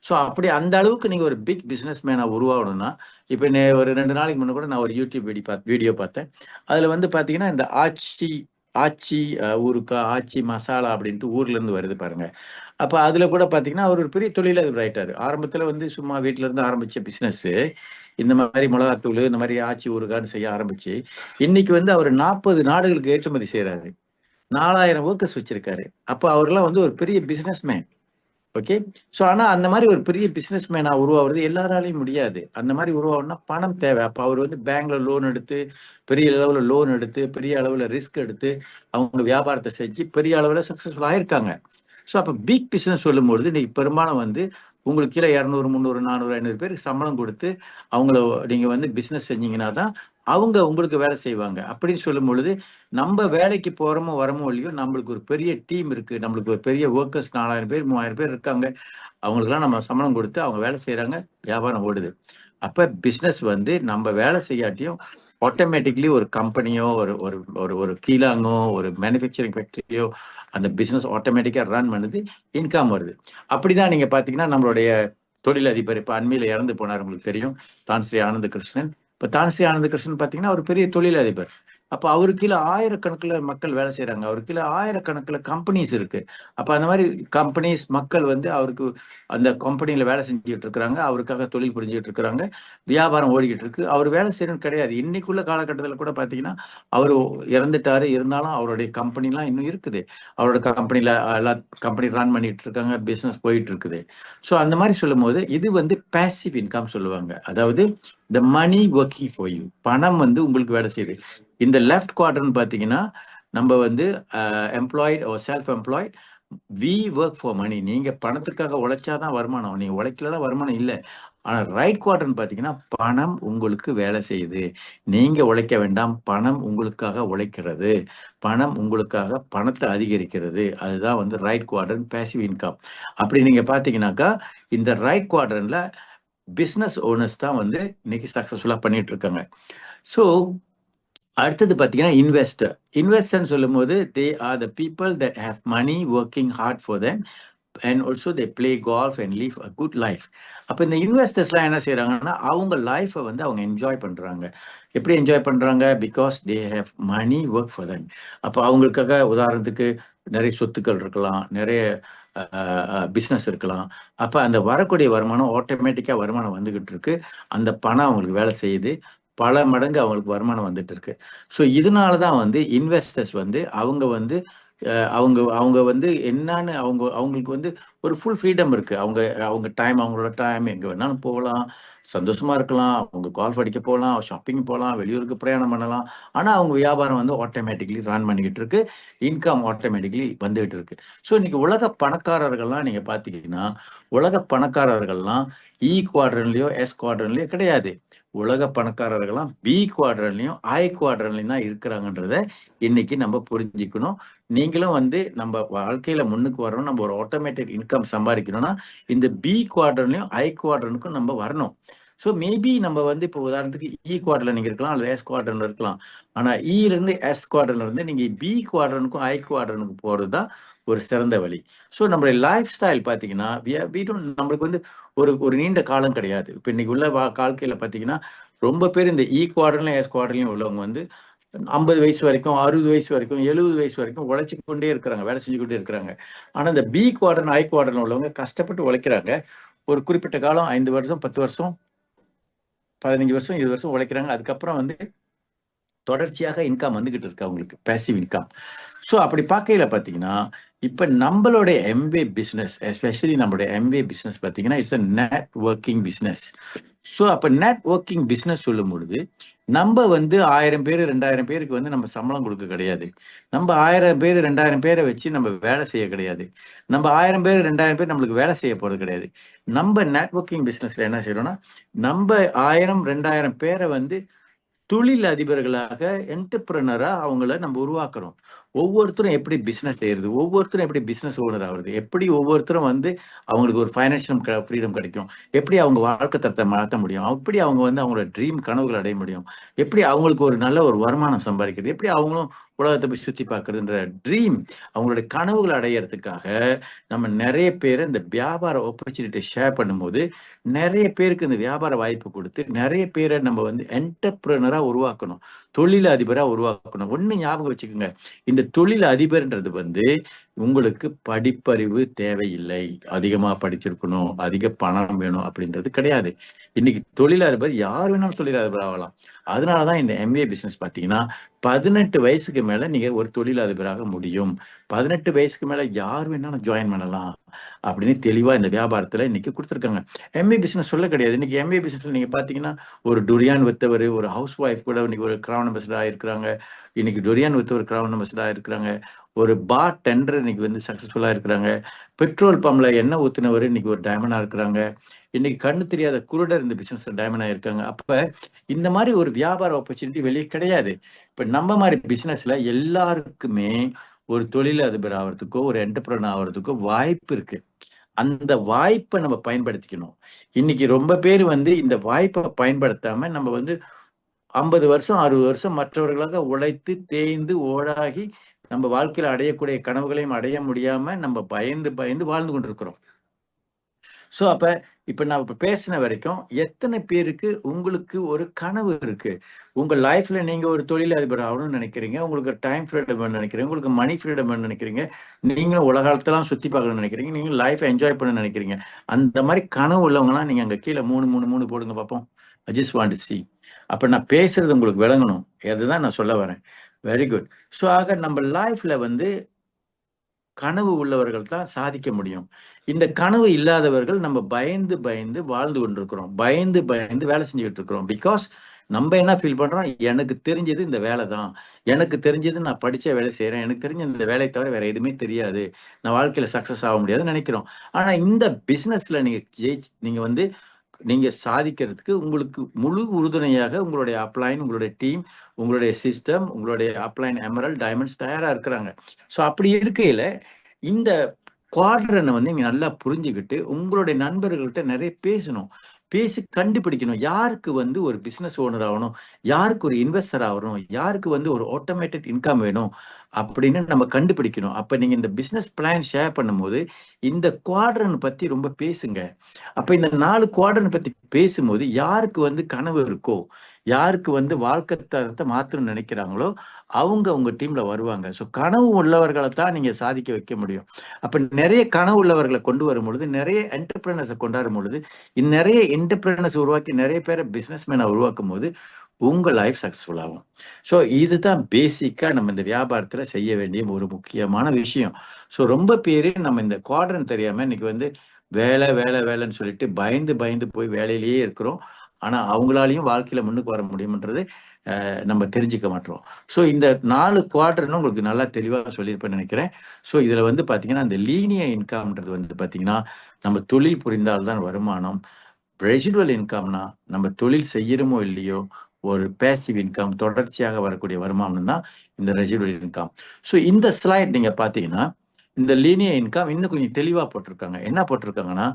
ஸோ அப்படி அந்த அளவுக்கு நீங்கள் ஒரு பிக் பிஸ்னஸ் மேனாக உருவாகணும்னா, இப்போ ஒரு 2 நாளைக்கு முன்னே கூட நான் ஒரு யூடியூப் வீடியோ பார்த்தேன். அதில் வந்து பார்த்தீங்கன்னா இந்த ஆச்சி ஆச்சி ஊருக்கா ஆச்சி மசாலா அப்படின்ட்டு ஊர்லேருந்து வருது பாருங்க. அப்போ அதில் கூட பார்த்தீங்கன்னா அவர் ஒரு பெரிய தொழிலதிபர் ஆயிட்டாரு. ஆரம்பத்தில் வந்து சும்மா வீட்டில இருந்து ஆரம்பித்த பிஸ்னஸ்ஸு இந்த மாதிரி மிளகாத்தூள் இந்த மாதிரி ஆச்சி ஊருகான்னு செய்ய ஆரம்பிச்சு இன்னைக்கு வந்து அவர் 40 நாடுகளுக்கு ஏற்றுமதி செய்கிறாரு. 4000 ஒர்க்கர்ஸ் வச்சிருக்காரு. அப்போ அவர்லாம் வந்து ஒரு பெரிய பிசினஸ் மேன். ஓகே. ஸோ ஆனா அந்த மாதிரி ஒரு பெரிய பிசினஸ் மேனா உருவாகிறது எல்லாராலையும் முடியாது. அந்த மாதிரி உருவாகணும்னா பணம் தேவை. அப்ப அவர் வந்து பேங்க்ல லோன் எடுத்து, பெரிய அளவுல லோன் எடுத்து, பெரிய அளவுல ரிஸ்க் எடுத்து, அவங்க வியாபாரத்தை செஞ்சு பெரிய அளவுல சக்சஸ்ஃபுல் ஆயிருக்காங்க. ஸோ அப்ப பிக் பிசினஸ் சொல்லும்பொழுது இன்னைக்கு பெரும்பாலும் வந்து உங்களுக்கு கீழே 200, 300, 400, 500 பேருக்கு சம்பளம் கொடுத்து அவங்கள நீங்க வந்து பிசினஸ் செஞ்சீங்கன்னா தான் அவங்க உங்களுக்கு வேலை செய்வாங்க. அப்படின்னு சொல்லும் பொழுது நம்ம வேலைக்கு போறோமோ வரமோ இல்லையோ நம்மளுக்கு ஒரு பெரிய டீம் இருக்கு. நம்மளுக்கு ஒரு பெரிய ஒர்க்கர்ஸ் 4000 பேர் 3000 பேர் இருக்காங்க. அவங்களுக்கெல்லாம் நம்ம சம்பளம் கொடுத்து அவங்க வேலை செய்யறாங்க, வியாபாரம் ஓடுது. அப்ப பிசினஸ் வந்து நம்ம வேலை செய்யாட்டியும் ஆட்டோமேட்டிக்லி ஒரு கம்பெனியோ ஒரு ஒரு ஒரு ஒரு கீழாங்கோ ஒரு மேனுஃபேக்சரிங் ஃபேக்டரியோ அந்த பிசினஸ் ஆட்டோமேட்டிக்கா ரன் பண்ணுது, இன்கம் வருது. அப்படிதான் நீங்க பாத்தீங்கன்னா நம்மளுடைய தொழிலதிபர் இப்ப அண்மையில இறந்து போனார், உங்களுக்கு தெரியும், தான்ஸ்ரீ ஆனந்த கிருஷ்ணன். இப்ப தான்ஸ்ரீ ஆனந்த கிருஷ்ணன் பாத்தீங்கன்னா ஒரு பெரிய தொழிலதிபர். அப்ப அவருக்கு கீழே ஆயிரக்கணக்கில் மக்கள் வேலை செய்யறாங்க, அவருக்கு கீழே ஆயிரக்கணக்கில் கம்பெனிஸ் இருக்கு. அப்ப அந்த மாதிரி கம்பெனிஸ் மக்கள் வந்து அவருக்கு அந்த கம்பெனியில வேலை செஞ்சுட்டு இருக்கிறாங்க, அவருக்காக தொழில் புரிஞ்சுட்டு இருக்கிறாங்க, வியாபாரம் ஓடிக்கிட்டு இருக்கு. அவர் வேலை செய்யணும்னு கிடையாது. இன்னைக்குள்ள காலகட்டத்தில் கூட பாத்தீங்கன்னா அவர் இறந்துட்டாரு, இருந்தாலும் அவருடைய கம்பெனிலாம் இன்னும் இருக்குது. அவரோட கம்பெனில எல்லா கம்பெனி ரன் பண்ணிட்டு இருக்காங்க, பிசினஸ் போயிட்டு இருக்குது. ஸோ அந்த மாதிரி சொல்லும் போது இது வந்து பேசிவ் இன்கம் சொல்லுவாங்க. அதாவது the money working for you, பணம் வந்து உங்களுக்கு வேலை செய்யுது. இந்த லெஃப்ட் குவாட்ரன் பாத்தீங்கன்னா நம்ம வந்து employed or self employed, we work for money. நீங்க பணத்துக்காக உழைச்சாதான் வருமானம், நீங்க உழைக்கலன்னா வருமானம் இல்லை. ஆனா ரைட் குவாட்ரன் பாத்தீங்கன்னா பணம் உங்களுக்கு வேலை செய்யுது, நீங்க உழைக்க வேண்டாம், பணம் உங்களுக்காக உழைக்கிறது, பணம் உங்களுக்காக பணத்தை அதிகரிக்கிறது. அதுதான் வந்து ரைட் குவாட்ரன் பேசிவ் இன்கம். அப்படி நீங்க பாத்தீங்கன்னாக்கா இந்த ரைட் குவாட்ரன்ல பிசினஸ் ஓனர்ஸ் தான் வந்து இன்னைக்கு சக்சஸ்ஃபுல்லா பண்ணிட்டு இருக்காங்க. ஸோ அடுத்தது பார்த்தீங்கன்னா இன்வெஸ்டர். இன்வெஸ்டர்னு சொல்லும்போது they are the people that have money working hard for them and also they play golf and live a good life. அப்போ இந்த இன்வெஸ்டர்ஸ்லாம் என்ன செய்கிறாங்கன்னா அவங்க லைஃப்பை வந்து அவங்க என்ஜாய் பண்ணுறாங்க. எப்படி என்ஜாய் பண்ணுறாங்க? Because they have money work for them. அப்போ அவங்களுக்காக உதாரணத்துக்கு நிறைய சொத்துக்கள் இருக்கலாம், நிறைய பிஸ்னஸ் இருக்கலாம். அப்போ அந்த வரக்கூடிய வருமானம் ஆட்டோமேட்டிக்காக வருமானம் வந்துகிட்டு இருக்கு, அந்த பணம் அவங்களுக்கு வேலை செய்யுது, பல மடங்கு அவங்களுக்கு வருமானம் வந்துட்டு இருக்கு. ஸோ இதனால தான் வந்து இன்வெஸ்டர்ஸ் வந்து அவங்க வந்து அவங்க அவங்க வந்து என்னன்னு அவங்களுக்கு வந்து ஒரு ஃபுல் ஃப்ரீடம் இருக்கு. அவங்க அவங்க டைம், அவங்களோட டைம் எங்க வேணாலும் போகலாம், சந்தோஷமா இருக்கலாம், அவங்க கால்ஃப் அடிக்க போகலாம், ஷாப்பிங் போகலாம், வெளியூருக்கு பிரயாணம் பண்ணலாம். ஆனா அவங்க வியாபாரம் வந்து ஆட்டோமேட்டிக்லி ரன் பண்ணிக்கிட்டு இருக்கு, இன்கம் ஆட்டோமேட்டிக்லி வந்துகிட்டு இருக்கு. ஸோ இன்னைக்கு உலக பணக்காரர்கள்லாம் நீங்க பாத்தீங்கன்னா உலக பணக்காரர்கள்லாம் இ குவாட்ரன்லயோ எஸ் குவாட்ரன்லயோ கிடையாது. உலக பணக்காரர்கள்லாம் பி குவாட்ரன்லயும் ஐ குவாட்ரன்லயும் தான் இருக்கிறாங்கன்றத இன்னைக்கு நம்ம புரிஞ்சுக்கணும். நீங்களும் வந்து நம்ம வாழ்க்கையில முன்னுக்கு வரணும், நம்ம ஒரு ஆட்டோமேட்டிக் இன்கம் சம்பாதிக்கணும்னா இந்த பி குவாட்ரன்லயும் ஐ குவாட்ரனுக்கும் நம்ம வரணும். ஸோ மேபி நம்ம வந்து இப்போ உதாரணத்துக்கு இ குவாட்ரன்ல நீங்க இருக்கலாம், அல்லது எஸ் குவாட்ரன்ல இருக்கலாம். ஆனா இல இருந்து எஸ் குவாட்ரன்ல இருந்து நீங்க பி குவாட்ரனுக்கும் ஐ குவாட்ரனுக்கும் போறது தான் ஒரு சிறந்த வழி. ஸோ நம்மளுடைய லைஃப் ஸ்டைல் பார்த்தீங்கன்னா நம்மளுக்கு வந்து ஒரு ஒரு நீண்ட காலம் கிடையாது. இப்போ இன்னைக்கு உள்ள வாழ்க்கையில பார்த்தீங்கன்னா ரொம்ப பேர் இந்த இ குவாட்ரன்லையும் எஸ் குவாட்ரன்லையும் உள்ளவங்க வந்து 50 வயசு வரைக்கும், 60 வயசு வரைக்கும், 70 வயசு வரைக்கும் உழைச்சு கொண்டே இருக்கிறாங்க, வேலை செஞ்சு கொண்டே இருக்கிறாங்க. ஆனா இந்த பி குவாட்ரன் ஐ குவாட்ரன் உள்ளவங்க கஷ்டப்பட்டு உழைக்கிறாங்க. ஒரு குறிப்பிட்ட காலம் 5 வருஷம் 10 வருஷம் 15 வருஷம் 20 வருஷம் உழைக்கிறாங்க. அதுக்கப்புறம் வந்து தொடர்ச்சியாக இன்கம் வந்துகிட்டு இருக்கு அவங்களுக்கு, பேசிவ் இன்கம். ஸோ அப்படி பார்க்கையில பார்த்தீங்கன்னா இப்போ நம்மளுடைய எம்வே பிஸ்னஸ், எஸ்பெஷலி நம்மளுடைய எம்வே பிஸ்னஸ் பார்த்தீங்கன்னா it's a networking business. So அப்போ நெட்வொர்க்கிங் பிஸ்னஸ் சொல்லும் பொழுது நம்ம வந்து 1000 பேர் 2000 பேருக்கு வந்து நம்ம சம்பளம் கொடுக்க கிடையாது. நம்ம 1000 பேர் 2000 பேரை வச்சு நம்ம வேலை செய்ய கிடையாது. நம்ம 1000 பேர் 2000 பேர் நம்மளுக்கு வேலை செய்ய போறது கிடையாது. நம்ம நெட்வொர்க்கிங் பிஸ்னஸ்ல என்ன செய்யறோம்னா நம்ம 1000 2000 பேரை வந்து தொழில் அதிபர்களாக, என்டர்பிரனரா அவங்கள நம்ம உருவாக்குறோம். ஒவ்வொருத்தரும் எப்படி பிசினஸ் செய்யறது, ஒவ்வொருத்தரும் எப்படி பிசினஸ் ஓனர் ஆகுறது, எப்படி ஒவ்வொருத்தரும் வந்து அவங்களுக்கு ஒரு ஃபைனான்சியல் ஃப்ரீடம் கிடைக்கும், எப்படி அவங்க வாழ்க்கை தரத்தை மாற்ற முடியும், எப்படி அவங்க வந்து அவங்களோட ட்ரீம் கனவுகள் அடைய முடியும், எப்படி அவங்களுக்கு ஒரு நல்ல ஒரு வருமானம் சம்பாதிக்கிறது, எப்படி அவங்களும் உலகத்தை போய் சுத்தி பார்க்கறதுன்ற ட்ரீம், அவங்களுடைய கனவுகள் அடையறதுக்காக நம்ம நிறைய பேர் இந்த வியாபார ஆப்பர்ச்சுனிட்டி ஷேர் பண்ணும்போது நிறைய பேருக்கு இந்த வியாபார வாய்ப்பு கொடுத்து நிறைய பேரை நம்ம வந்து என்டர்பிரனரா உருவாக்கணும், தொழில் அதிபரா உருவாக்கணும். ஒண்ணு ஞாபகம் வச்சுக்கோங்க, இந்த தொழில் அதிபர்ன்றது வந்து உங்களுக்கு படிப்பறிவு தேவையில்லை. அதிகமா படிச்சிருக்கணும், அதிக பணம் வேணும் அப்படின்றது கிடையாது. இன்னைக்கு தொழிலதிபர் யார் வேணாலும் தொழிலதிபர் ஆகலாம். அதனாலதான் இந்த MBA பிசினஸ் பாத்தீங்கன்னா 18 வயசுக்கு மேல நீங்க ஒரு தொழிலதிபராக முடியும். 18 வயசுக்கு மேல யார் வேணாலும் ஜாயின் பண்ணலாம் அப்படின்னு தெளிவா இந்த வியாபாரத்துல இன்னைக்கு கொடுத்துருக்காங்க. MBA பிசினஸ் சொல்ல கிடையாது. இன்னைக்கு MBA பிசினஸ்ல நீங்க பாத்தீங்கன்னா ஒரு டுரியான் வித்தவர், ஒரு ஹவுஸ் ஒய்ஃப் கூட இன்னைக்கு ஒரு கிரவுன் அம்பாசிடர் ஆயிருக்கிறாங்க. இன்னைக்கு டுரியான் வித்தவர் கிரவுன் அம்பாசிடர் ஆயிருக்கிறாங்க. ஒரு பார் டெண்டர் இன்னைக்கு வந்து சக்சஸ்ஃபுல்லா இருக்கிறாங்க. பெட்ரோல் பம்ப்ல எண்ணெய் ஊத்துனவர் இன்னைக்கு ஒரு டைமண்டா இருக்கிறாங்க. இன்னைக்கு கண்ணு தெரியாத குருடர் இந்த பிசினஸ்ல டைமண்டா இருக்காங்க. அப்ப இந்த மாதிரி ஒரு வியாபார ஆப்பர்ச்சுனிட்டி வெளியே கிடையாது. இப்ப நம்ம மாதிரி பிசினஸ்ல எல்லாருக்குமே ஒரு தொழில் அதிபர் ஆகிறதுக்கோ ஒரு என்டர்பிரனர் ஆகிறதுக்கோ வாய்ப்பு இருக்கு. அந்த வாய்ப்பை நம்ம பயன்படுத்திக்கணும். இன்னைக்கு ரொம்ப பேர் வந்து இந்த வாய்ப்பை பயன்படுத்தாம நம்ம வந்து 50 வருஷம் 60 வருஷம் மற்றவர்களாக உழைத்து தேய்ந்து ஓடாகி நம்ம வாழ்க்கையில அடையக்கூடிய கனவுகளையும் அடைய முடியாம நம்ம பயந்து பயந்து வாழ்ந்து கொண்டிருக்கிறோம். சோ அப்ப இப்ப நான் இப்ப பேசின வரைக்கும் எத்தனை பேருக்கு உங்களுக்கு ஒரு கனவு இருக்கு? உங்க லைஃப்ல நீங்க ஒரு தொழிலதிபர் ஆகணும்னு நினைக்கிறீங்க, உங்களுக்கு டைம் ஃப்ரீடம் வேணும்னு நினைக்கிறீங்க, உங்களுக்கு மணி ஃப்ரீடம் வேணும்னு நினைக்கிறீங்க, நீங்களும் உலகத்தெல்லாம் சுத்தி பார்க்கணும்னு நினைக்கிறீங்க, நீங்க லைஃப் என்ஜாய் பண்ணணும்னு நினைக்கிறீங்க. அந்த மாதிரி கனவு உள்ளவங்கலாம் நீங்க அங்க கீழே 3 போடுங்க பார்ப்போம். I just want to see. அப்ப நான் பேசுறது உங்களுக்கு விளங்கணும். அதுதான் நான் சொல்ல வரேன். Very good. ஸோ ஆக நம்ம லைஃப்ல வந்து கனவு உள்ளவர்கள் தான் சாதிக்க முடியும். இந்த கனவு இல்லாதவர்கள் நம்ம பயந்து பயந்து வாழ்ந்து கொண்டிருக்கிறோம். பயந்து பயந்து வேலை செஞ்சுக்கிட்டு இருக்கிறோம். பிகாஸ் நம்ம என்ன ஃபீல் பண்றோம், எனக்கு தெரிஞ்சது இந்த வேலை தான், எனக்கு தெரிஞ்சது நான் படிச்ச வேலை செய்யறேன், எனக்கு தெரிஞ்ச இந்த வேலையை தவிர வேற எதுவுமே தெரியாது, நான் வாழ்க்கையில சக்சஸ் ஆக முடியாதுன்னு நினைக்கிறோம். ஆனா இந்த பிசினஸ்ல நீங்க வந்து நீங்க சாதிக்கிறதுக்கு உங்களுக்கு முழு உறுதுணையாக உங்களுடைய அப்ளைன், உங்களுடைய டீம், உங்களுடைய சிஸ்டம், உங்களுடைய அப்ளைன் எமரல்ட் டைமண்ட்ஸ் தயாரா இருக்கிறாங்க. ஸோ அப்படி இருக்கையில இந்த குவாட்ரனை வந்து நீங்க நல்லா புரிஞ்சுக்கிட்டு உங்களுடைய நண்பர்கள்ட்ட நிறைய பேசணும். பேசி கண்டுபிடிக்கணும் யாருக்கு வந்து ஒரு பிசினஸ் ஓனர் ஆகணும், யாருக்கு ஒரு இன்வெஸ்டர் ஆகணும், யாருக்கு வந்து ஒரு ஆட்டோமேட்டட் இன்கம் வேணும் அப்படின்னு நம்ம கண்டுபிடிக்கணும். அப்ப நீங்க இந்த பிசினஸ் பிளான் ஷேர் பண்ணும்போது இந்த குவாட்ரன் பத்தி ரொம்ப பேசுங்க. அப்ப இந்த 4 குவாட்ரன் பத்தி பேசும்போது யாருக்கு வந்து கனவு இருக்கோ, யாருக்கு வந்து வாழ்க்கை தரத்தை மாற்றணும்னு நினைக்கிறாங்களோ அவங்க உங்க டீம்ல வருவாங்க. ஸோ கனவு உள்ளவர்களை தான் நீங்க சாதிக்க வைக்க முடியும். அப்ப நிறைய கனவு உள்ளவர்களை கொண்டு வரும் பொழுது, நிறைய என்டர்பிரினர்ஸை கொண்டாடும் பொழுது, நிறைய என்டர்பிரினர்ஸ் உருவாக்கி நிறைய பேரை பிசினஸ் மேனை உருவாக்கும் போது உங்க லைஃப் சக்சஸ்ஃபுல் ஆகும். ஸோ இதுதான் பேசிக்கா நம்ம இந்த வியாபாரத்துல செய்ய வேண்டிய ஒரு முக்கியமான விஷயம். ஸோ ரொம்ப பேரு நம்ம இந்த குவாட்ரன் தெரியாம இன்னைக்கு வந்து வேலை வேலை வேலைன்னு சொல்லிட்டு பயந்து பயந்து போய் வேலையிலேயே இருக்கிறோம். ஆனா அவங்களாலையும் வாழ்க்கையில முன்னுக்கு வர முடியும்ன்றது நம்ம தெரிஞ்சுக்க மாட்டோம். ஸோ இந்த 4 குவார்டர்னு உங்களுக்கு நல்லா தெளிவாக சொல்லியிருப்பேன்னு நினைக்கிறேன். ஸோ இதுல வந்து பாத்தீங்கன்னா இந்த லீனியர் இன்கம்ன்றது வந்து பாத்தீங்கன்னா நம்ம தொழில் புரிந்தால்தான் வருமானம். ரெசிடுவல் இன்கம்னா நம்ம தொழில் செய்யறோமோ இல்லையோ ஒரு பேசிவ் இன்கம், தொடர்ச்சியாக வரக்கூடிய வருமானம் தான் இந்த ரெசிடுவல் இன்கம். ஸோ இந்த ஸ்லைட் நீங்க பாத்தீங்கன்னா இந்த லீனியர் இன்கம் இன்னும் கொஞ்சம் தெளிவா போட்டிருக்காங்க. என்ன போட்டிருக்காங்கன்னா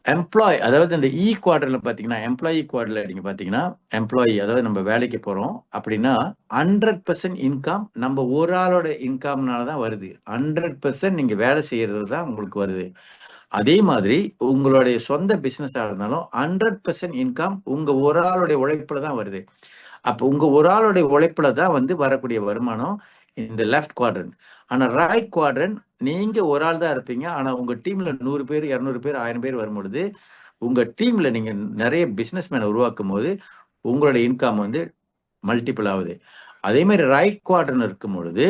எம்ப்ளாய், அதாவது இந்த குவார்டர்ல பாத்தீங்கன்னா எம்ப்ளாயி குவார்டர்ல நீங்க பாத்தீங்கன்னா எம்ப்ளாயி, அதாவது நம்ம வேலைக்கு போறோம் அப்படின்னா 100% இன்கம் நம்ம ஒரு ஆளோட இன்கம்னாலதான் வருது. 100% நீங்க வேலை செய்யறது தான் உங்களுக்கு வருது. அதே மாதிரி உங்களுடைய சொந்த பிசினஸா இருந்தாலும் 100% இன்கம் உங்க ஒரு ஆளுடைய உழைப்புல தான் வருது. அப்ப உங்க ஒரு ஆளுடைய உழைப்புல தான் வந்து வரக்கூடிய வருமானம் இந்த லெஃப்ட் குவாட்ரண்ட். ஆனா ரைட் குவாட்ரண்ட் நீங்க ஒரு ஆள் தான் இருப்பீங்க. ஆனா உங்க டீம்ல 100 பேர் 200 பேர் 1000 பேர் வரும்பொழுது உங்க டீம்ல நீங்க நிறைய பிசினஸ் மேனை உருவாக்கும் போது உங்களுடைய இன்கம் வந்து மல்டிபிள் ஆகுது. அதே மாதிரி ரைட் குவாட்ரண்ட் இருக்கும் பொழுது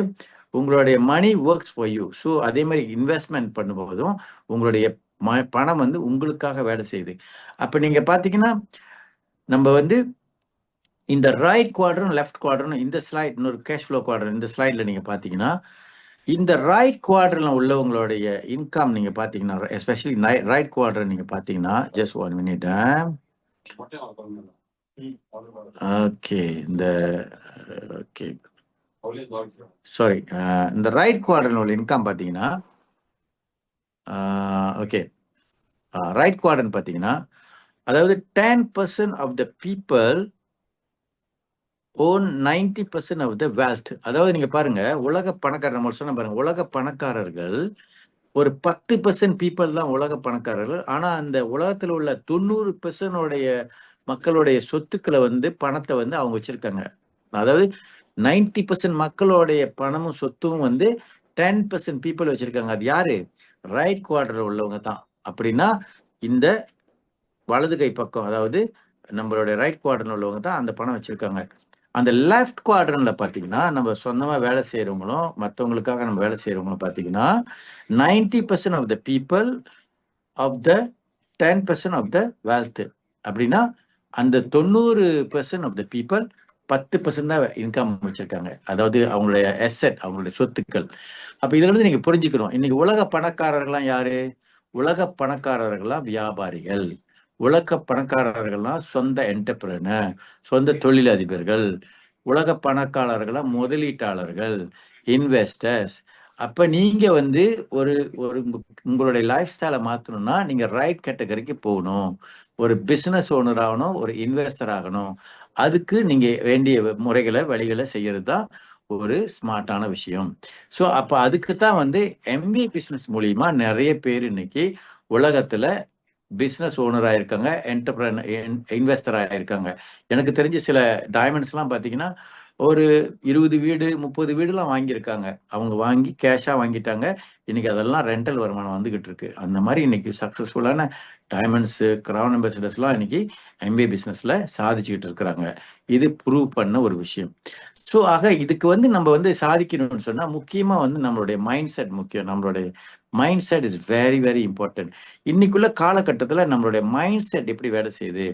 உங்களுடைய மணி ஒர்க்ஸ் ஃபார் யூ. ஸோ அதே மாதிரி இன்வெஸ்ட்மெண்ட் பண்ணும்போதும் உங்களுடைய பணம் வந்து உங்களுக்காக வேலை செய்யுது. அப்ப நீங்க பாத்தீங்கன்னா நம்ம வந்து இந்த ரைட் குவாட்ரன் லெஃப்ட் குவாட்ரன் இந்த ஸ்லைட் இன்னொரு கேஷ் ஃப்ளோ குவாட்ரன் இந்த ஸ்லைட்ல நீங்க பாத்தீங்கன்னா இந்த ரைட் குவாட்ரன்ல உள்ளவங்களுடைய இன்கம் நீங்க பாத்தீங்கன்னா எஸ்பெஷலி ரைட் குவாட்ரன் நீங்க பாத்தீங்கன்னா ஜஸ்ட் 1 மினிட். ஓகே இந்த ஓகே சாரி இந்த ரைட் குவாட்ரன்ல உள்ள இன்கம் பாத்தீங்கன்னா ஓகே ரைட் குவாட்ரன் பாத்தீங்கன்னா அதாவது 10% of the people own 90% of the wealth. அதாவது நீங்க பாருங்க உலக பணக்காரர் நம்ம சொன்ன பாருங்க, உலக பணக்காரர்கள் ஒரு 10% பீப்புள் தான் உலக பணக்காரர்கள். ஆனா அந்த உலகத்துல உள்ள 90% உடைய மக்களுடைய சொத்துக்களை வந்து பணத்தை வந்து அவங்க வச்சிருக்காங்க. அதாவது 90% மக்களுடைய பணமும் சொத்தும் வந்து 10% பீப்புள் வச்சிருக்காங்க. அது யாரு? ரைட் குவார்டர்ல உள்ளவங்க தான். அப்படின்னா இந்த வலது கை பக்கம், அதாவது நம்மளுடைய ரைட் குவார்டர்ல உள்ளவங்க தான் அந்த பணம் வச்சிருக்காங்க. அந்த லெஃப்ட் குவாட்ரன்ட்ல பாத்தீங்கன்னா, நம்ம சொந்தமா வேலை செய்யறவங்களும், மத்தவங்களுக்காக நம்ம வேலை செய்யறவங்களும் பாத்தீங்கன்னா, 90% of the people of the 10% of the wealth. அப்படின்னா அந்த 90% ஆஃப் த பீப்புள் 10% தான் இன்கம் வச்சிருக்காங்க. அதாவது அவங்களுடைய அசெட், அவங்களுடைய சொத்துக்கள். அப்ப இதுல இருந்து நீங்க புரிஞ்சுக்கணும். இன்னைக்கு உலக பணக்காரர்கள்லாம் யாரு? உலக பணக்காரர்கள்லாம் வியாபாரிகள். உலக பணக்காரர்கள்லாம் சொந்த என்டர்பிரனர், சொந்த தொழிலதிபர்கள். உலக பணக்காரர்கள்லாம் முதலீட்டாளர்கள், இன்வெஸ்டர்ஸ். அப்ப நீங்க வந்து ஒரு ஒரு உங்களுடைய லைஃப் ஸ்டைலை மாத்தணும்னா நீங்க ரைட் கேட்டகரிக்கு போகணும். ஒரு பிசினஸ் ஓனர் ஆகணும், ஒரு இன்வெஸ்டர் ஆகணும். அதுக்கு நீங்க வேண்டிய முறைகளை, வழிகளை செய்யறது தான் ஒரு ஸ்மார்ட்டான விஷயம். ஸோ அப்ப அதுக்கு தான் வந்து MBA பிசினஸ் மூலியமா நிறைய பேர் இன்னைக்கு உலகத்துல பிசினஸ் ஓனர் ஆயிருக்காங்க, இன்வெஸ்டர் ஆயிருக்காங்க. எனக்கு தெரிஞ்ச சில டைமண்ட்ஸ் எல்லாம் பாத்தீங்கன்னா ஒரு 20 வீடு 30 வீடுலாம் வாங்கியிருக்காங்க. அவங்க வாங்கி கேஷா வாங்கிட்டாங்க. இன்னைக்கு அதெல்லாம் ரெண்டல் வருமானம் வந்துகிட்டு இருக்கு. அந்த மாதிரி இன்னைக்கு சக்சஸ்ஃபுல்லான டைமண்ட்ஸ், கிரவுன் அம்பாசிடர்ஸ்லாம் இன்னைக்கு MBA பிசினஸ்ல சாதிச்சுக்கிட்டு இருக்கிறாங்க. இது ப்ரூவ் பண்ண ஒரு விஷயம். ஸோ ஆக இதுக்கு வந்து நம்ம வந்து சாதிக்கணும்னு சொன்னா முக்கியமா வந்து நம்மளுடைய மைண்ட் செட் முக்கியம். நம்மளுடைய mind set is very very important. இன்னைக்குள்ள காலகட்டத்துல நம்மளுடைய மைண்ட் செட் எப்படி வேலை செய்யுது,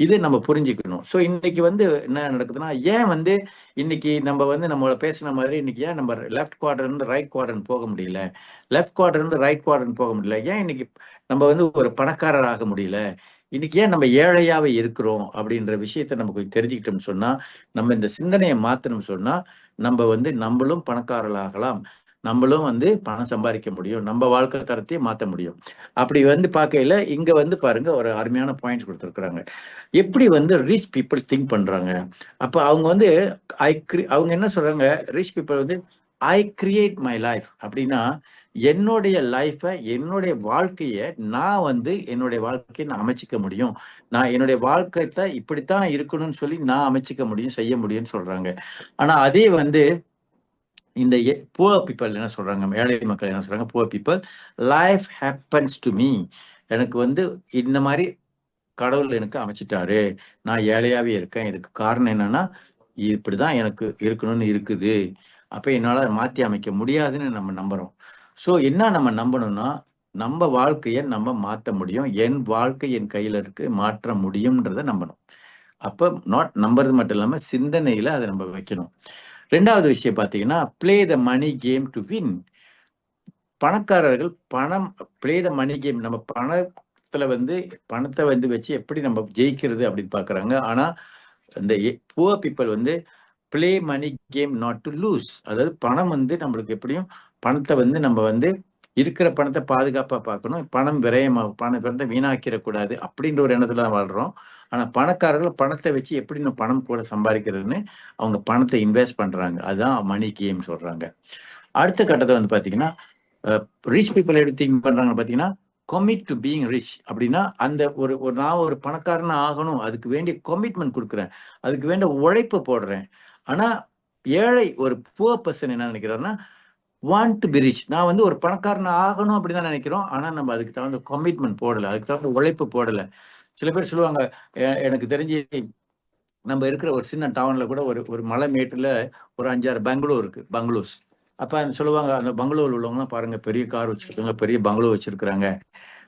இது நம்ம புரிஞ்சுக்கணும். ஸோ இன்னைக்கு வந்து என்ன நடக்குதுன்னா, ஏன் வந்து இன்னைக்கு நம்ம வந்து நம்மள பேசின மாதிரி இன்னைக்கு ஏன் நம்ம லெஃப்ட் குவாட்ரன் இருந்து ரைட் குவாட்ரன் போக முடியல, லெஃப்ட் குவாட்ரன் இருந்து ரைட் குவாட்ரன் போக முடியல, ஏன் இன்னைக்கு நம்ம வந்து ஒரு பணக்காரர் ஆக முடியல, இன்னைக்கு ஏன் நம்ம ஏழையாவே இருக்கிறோம் அப்படின்ற விஷயத்த நம்ம கொஞ்சம் தெரிஞ்சுக்கிட்டோம்னு சொன்னா, நம்ம இந்த சிந்தனையை மாத்தணும்னு சொன்னா, நம்ம வந்து நம்மளும் பணக்காரர்களாகலாம். நம்மளும் வந்து பணம் சம்பாதிக்க முடியும். நம்ம வாழ்க்கை தரத்தையும் மாத்த முடியும். அப்படி வந்து பார்க்கையில இங்க வந்து பாருங்க ஒரு அருமையான பாயிண்ட்ஸ் கொடுத்துருக்குறாங்க. எப்படி வந்து ரிச் பீப்புள் திங்க் பண்றாங்க. அப்ப அவங்க வந்து அவங்க என்ன சொல்றாங்க, ரிச் பீப்புள் வந்து ஐ கிரியேட் மை லைஃப் அப்படின்னா, என்னுடைய லைஃபை, என்னுடைய வாழ்க்கைய நான் வந்து என்னுடைய வாழ்க்கையை நான் அமைச்சிக்க முடியும். நான் என்னுடைய வாழ்க்கைத்த இப்படித்தான் இருக்கணும்னு சொல்லி நான் அமைச்சிக்க முடியும், செய்ய முடியும்னு சொல்றாங்க. ஆனா அதே வந்து இந்த புவர் பீப்புள் என்ன சொல்றாங்க, ஏழை மக்கள் என்ன சொல்றாங்க, poor people life happens to me. எனக்கு வந்து இந்த மாதிரி கடவுள் எனக்கு அமைச்சிட்டாரு. நான் ஏழையாவே இருக்கேன். இதுக்கு காரணம் என்னன்னா, இப்படிதான் எனக்கு இருக்கணும்னு இருக்குது. அப்ப என்னால மாத்தி அமைக்க முடியாதுன்னு நம்ம நம்புறோம். ஸோ என்ன நம்ம நம்பணும்னா, நம்ம வாழ்க்கைய நம்ம மாத்த முடியும். என் வாழ்க்கை என் கையில இருக்கு. மாற்ற முடியும்ன்றத நம்பணும். அப்ப நம்புறது மட்டும் இல்லாம சிந்தனையில அத நம்ம வைக்கணும். 2வது விஷயம் பார்த்தீங்கன்னா, play the money came to win. பணக்காரர்கள் பணம் பிளே த மனி கேம், நம்ம பணத்துல வந்து பணத்தை வந்து வச்சு எப்படி நம்ம ஜெயிக்கிறது அப்படின்னு பாக்குறாங்க. ஆனா இந்த புவர் பீப்புள் வந்து play money game not to lose. அதாவது பணம் வந்து நம்மளுக்கு எப்படியும் பணத்தை வந்து நம்ம வந்து இருக்கிற பணத்தை பாதுகாப்பா பார்க்கணும். பணம் பணத்தை வீணாக்கிடக்கூடாது அப்படின்ற ஒரு எண்ணத்துல வாழ்றோம். ஆனா பணக்காரர்கள் பணத்தை வச்சு எப்படி நம்ம பணம் கூட சம்பாதிக்கிறதுன்னு அவங்க பணத்தை இன்வெஸ்ட் பண்றாங்க. அதுதான் மணி கேம் சொல்றாங்க. அடுத்த கட்டத்தை வந்து பாத்தீங்கன்னா, ரிச் பீப்புள் எப்படி திங்க் பண்றாங்கன்னு பாத்தீங்கன்னா, கமிட் டு பீயிங் ரிச் அப்படின்னா அந்த ஒரு நான் ஒரு பணக்காரனா ஆகணும், அதுக்கு வேண்டிய கமிட்மெண்ட் கொடுக்குறேன், அதுக்கு வேண்டிய உழைப்பு போடுறேன். ஆனா ஏழை ஒரு புவர் பர்சன் என்ன நினைக்கிறாருன்னா, வாண்ட் டு பி ரிச், நான் வந்து ஒரு பணக்காரன் ஆகணும் அப்படிதான் நினைக்கிறோம். ஆனா நம்ம அதுக்கு தகுந்த கமிட்மெண்ட் போடல, அதுக்கு தகுந்த உழைப்பு போடல. சில பேர் சொல்லுவாங்க, எனக்கு தெரிஞ்சு நம்ம இருக்கிற ஒரு சின்ன டவுன்ல கூட ஒரு ஒரு மலை மேட்டுல ஒரு 5-6 பெங்களூர் இருக்கு, பங்களூஸ். அப்ப சொல்லுவாங்க, அந்த பங்களூர்ல உள்ளவங்கலாம் பாருங்க பெரிய கார் வச்சிருக்காங்க, பெரிய பங்களூர் வச்சிருக்கிறாங்க.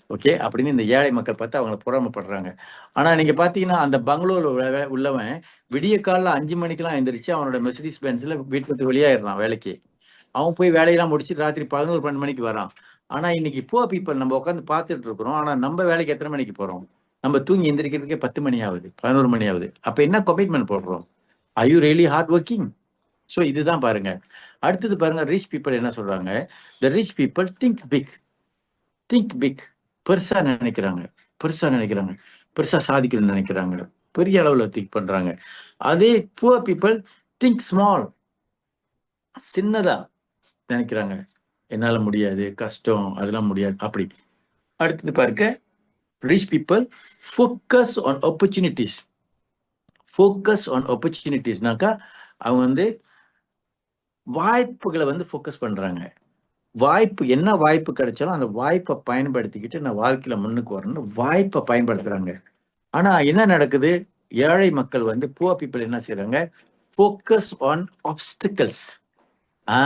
ஓகே அப்படின்னு இந்த ஏழை மக்கள் பார்த்து அவங்கள பொறாமைப்படுறாங்க. ஆனா நீங்க பாத்தீங்கன்னா அந்த பங்களூர்ல உள்ளவன் விடிய காலைல 5 மணிக்கெல்லாம் எந்திரிச்சு அவனோட மெர்சிடிஸ் பென்ஸ்ல வீட்டு விட்டு வெளியாயிடுறான் வேலைக்கு. அவன் போய் வேலையெல்லாம் முடிச்சுட்டு ராத்திரி 11, 12 மணிக்கு வரான். ஆனா இன்னைக்கு புவர் பீப்புள் நம்ம உட்காந்து பார்த்துட்டு இருக்கிறோம். ஆனா நம்ம வேலைக்கு எத்தனை மணிக்கு போறோம்? நம்ம தூங்கி எந்திரிக்கிறதுக்கே 10 மணி ஆகுது, 11 மணி ஆகுது. அப்ப என்ன கமிட்மெண்ட் போடுறோம்? Are you really hard working? So இதுதான் பாருங்க. அடுத்தது பாருங்க, ரிச் பீப்புள் என்ன சொல்றாங்க, the rich people think big. Think big. பெருசா நினைக்கிறாங்க, பெருசா நினைக்கிறாங்க, பெருசா சாதிக்கணும்னு நினைக்கிறாங்க, பெரிய அளவுல திங்க் பண்றாங்க. அதே புவர் பீப்புள் திங்க் ஸ்மால். சின்னதா நினைக்கிறாங்க, என்னால முடியாது, கஷ்டம், அதெல்லாம் முடியாது அப்படி. அடுத்தது பாருங்க, rich people focus on opportunities. Focus on ஆப்பர்ச்சுனிட்டிஸ்னாக்கா அவங்க வந்து வாய்ப்புகளை வந்து ஃபோக்கஸ் பண்றாங்க. வாய்ப்பு என்ன வாய்ப்பு கிடைச்சாலும் அந்த வாய்ப்பை பயன்படுத்திக்கிட்டு நான் வாழ்க்கையில முன்னுக்கு வரணும்னு வாய்ப்பை பயன்படுத்துறாங்க. ஆனா என்ன நடக்குது? ஏழை மக்கள் வந்து புவர் பீப்புள் என்ன செய்றாங்க? Focus on obstacles. ஆ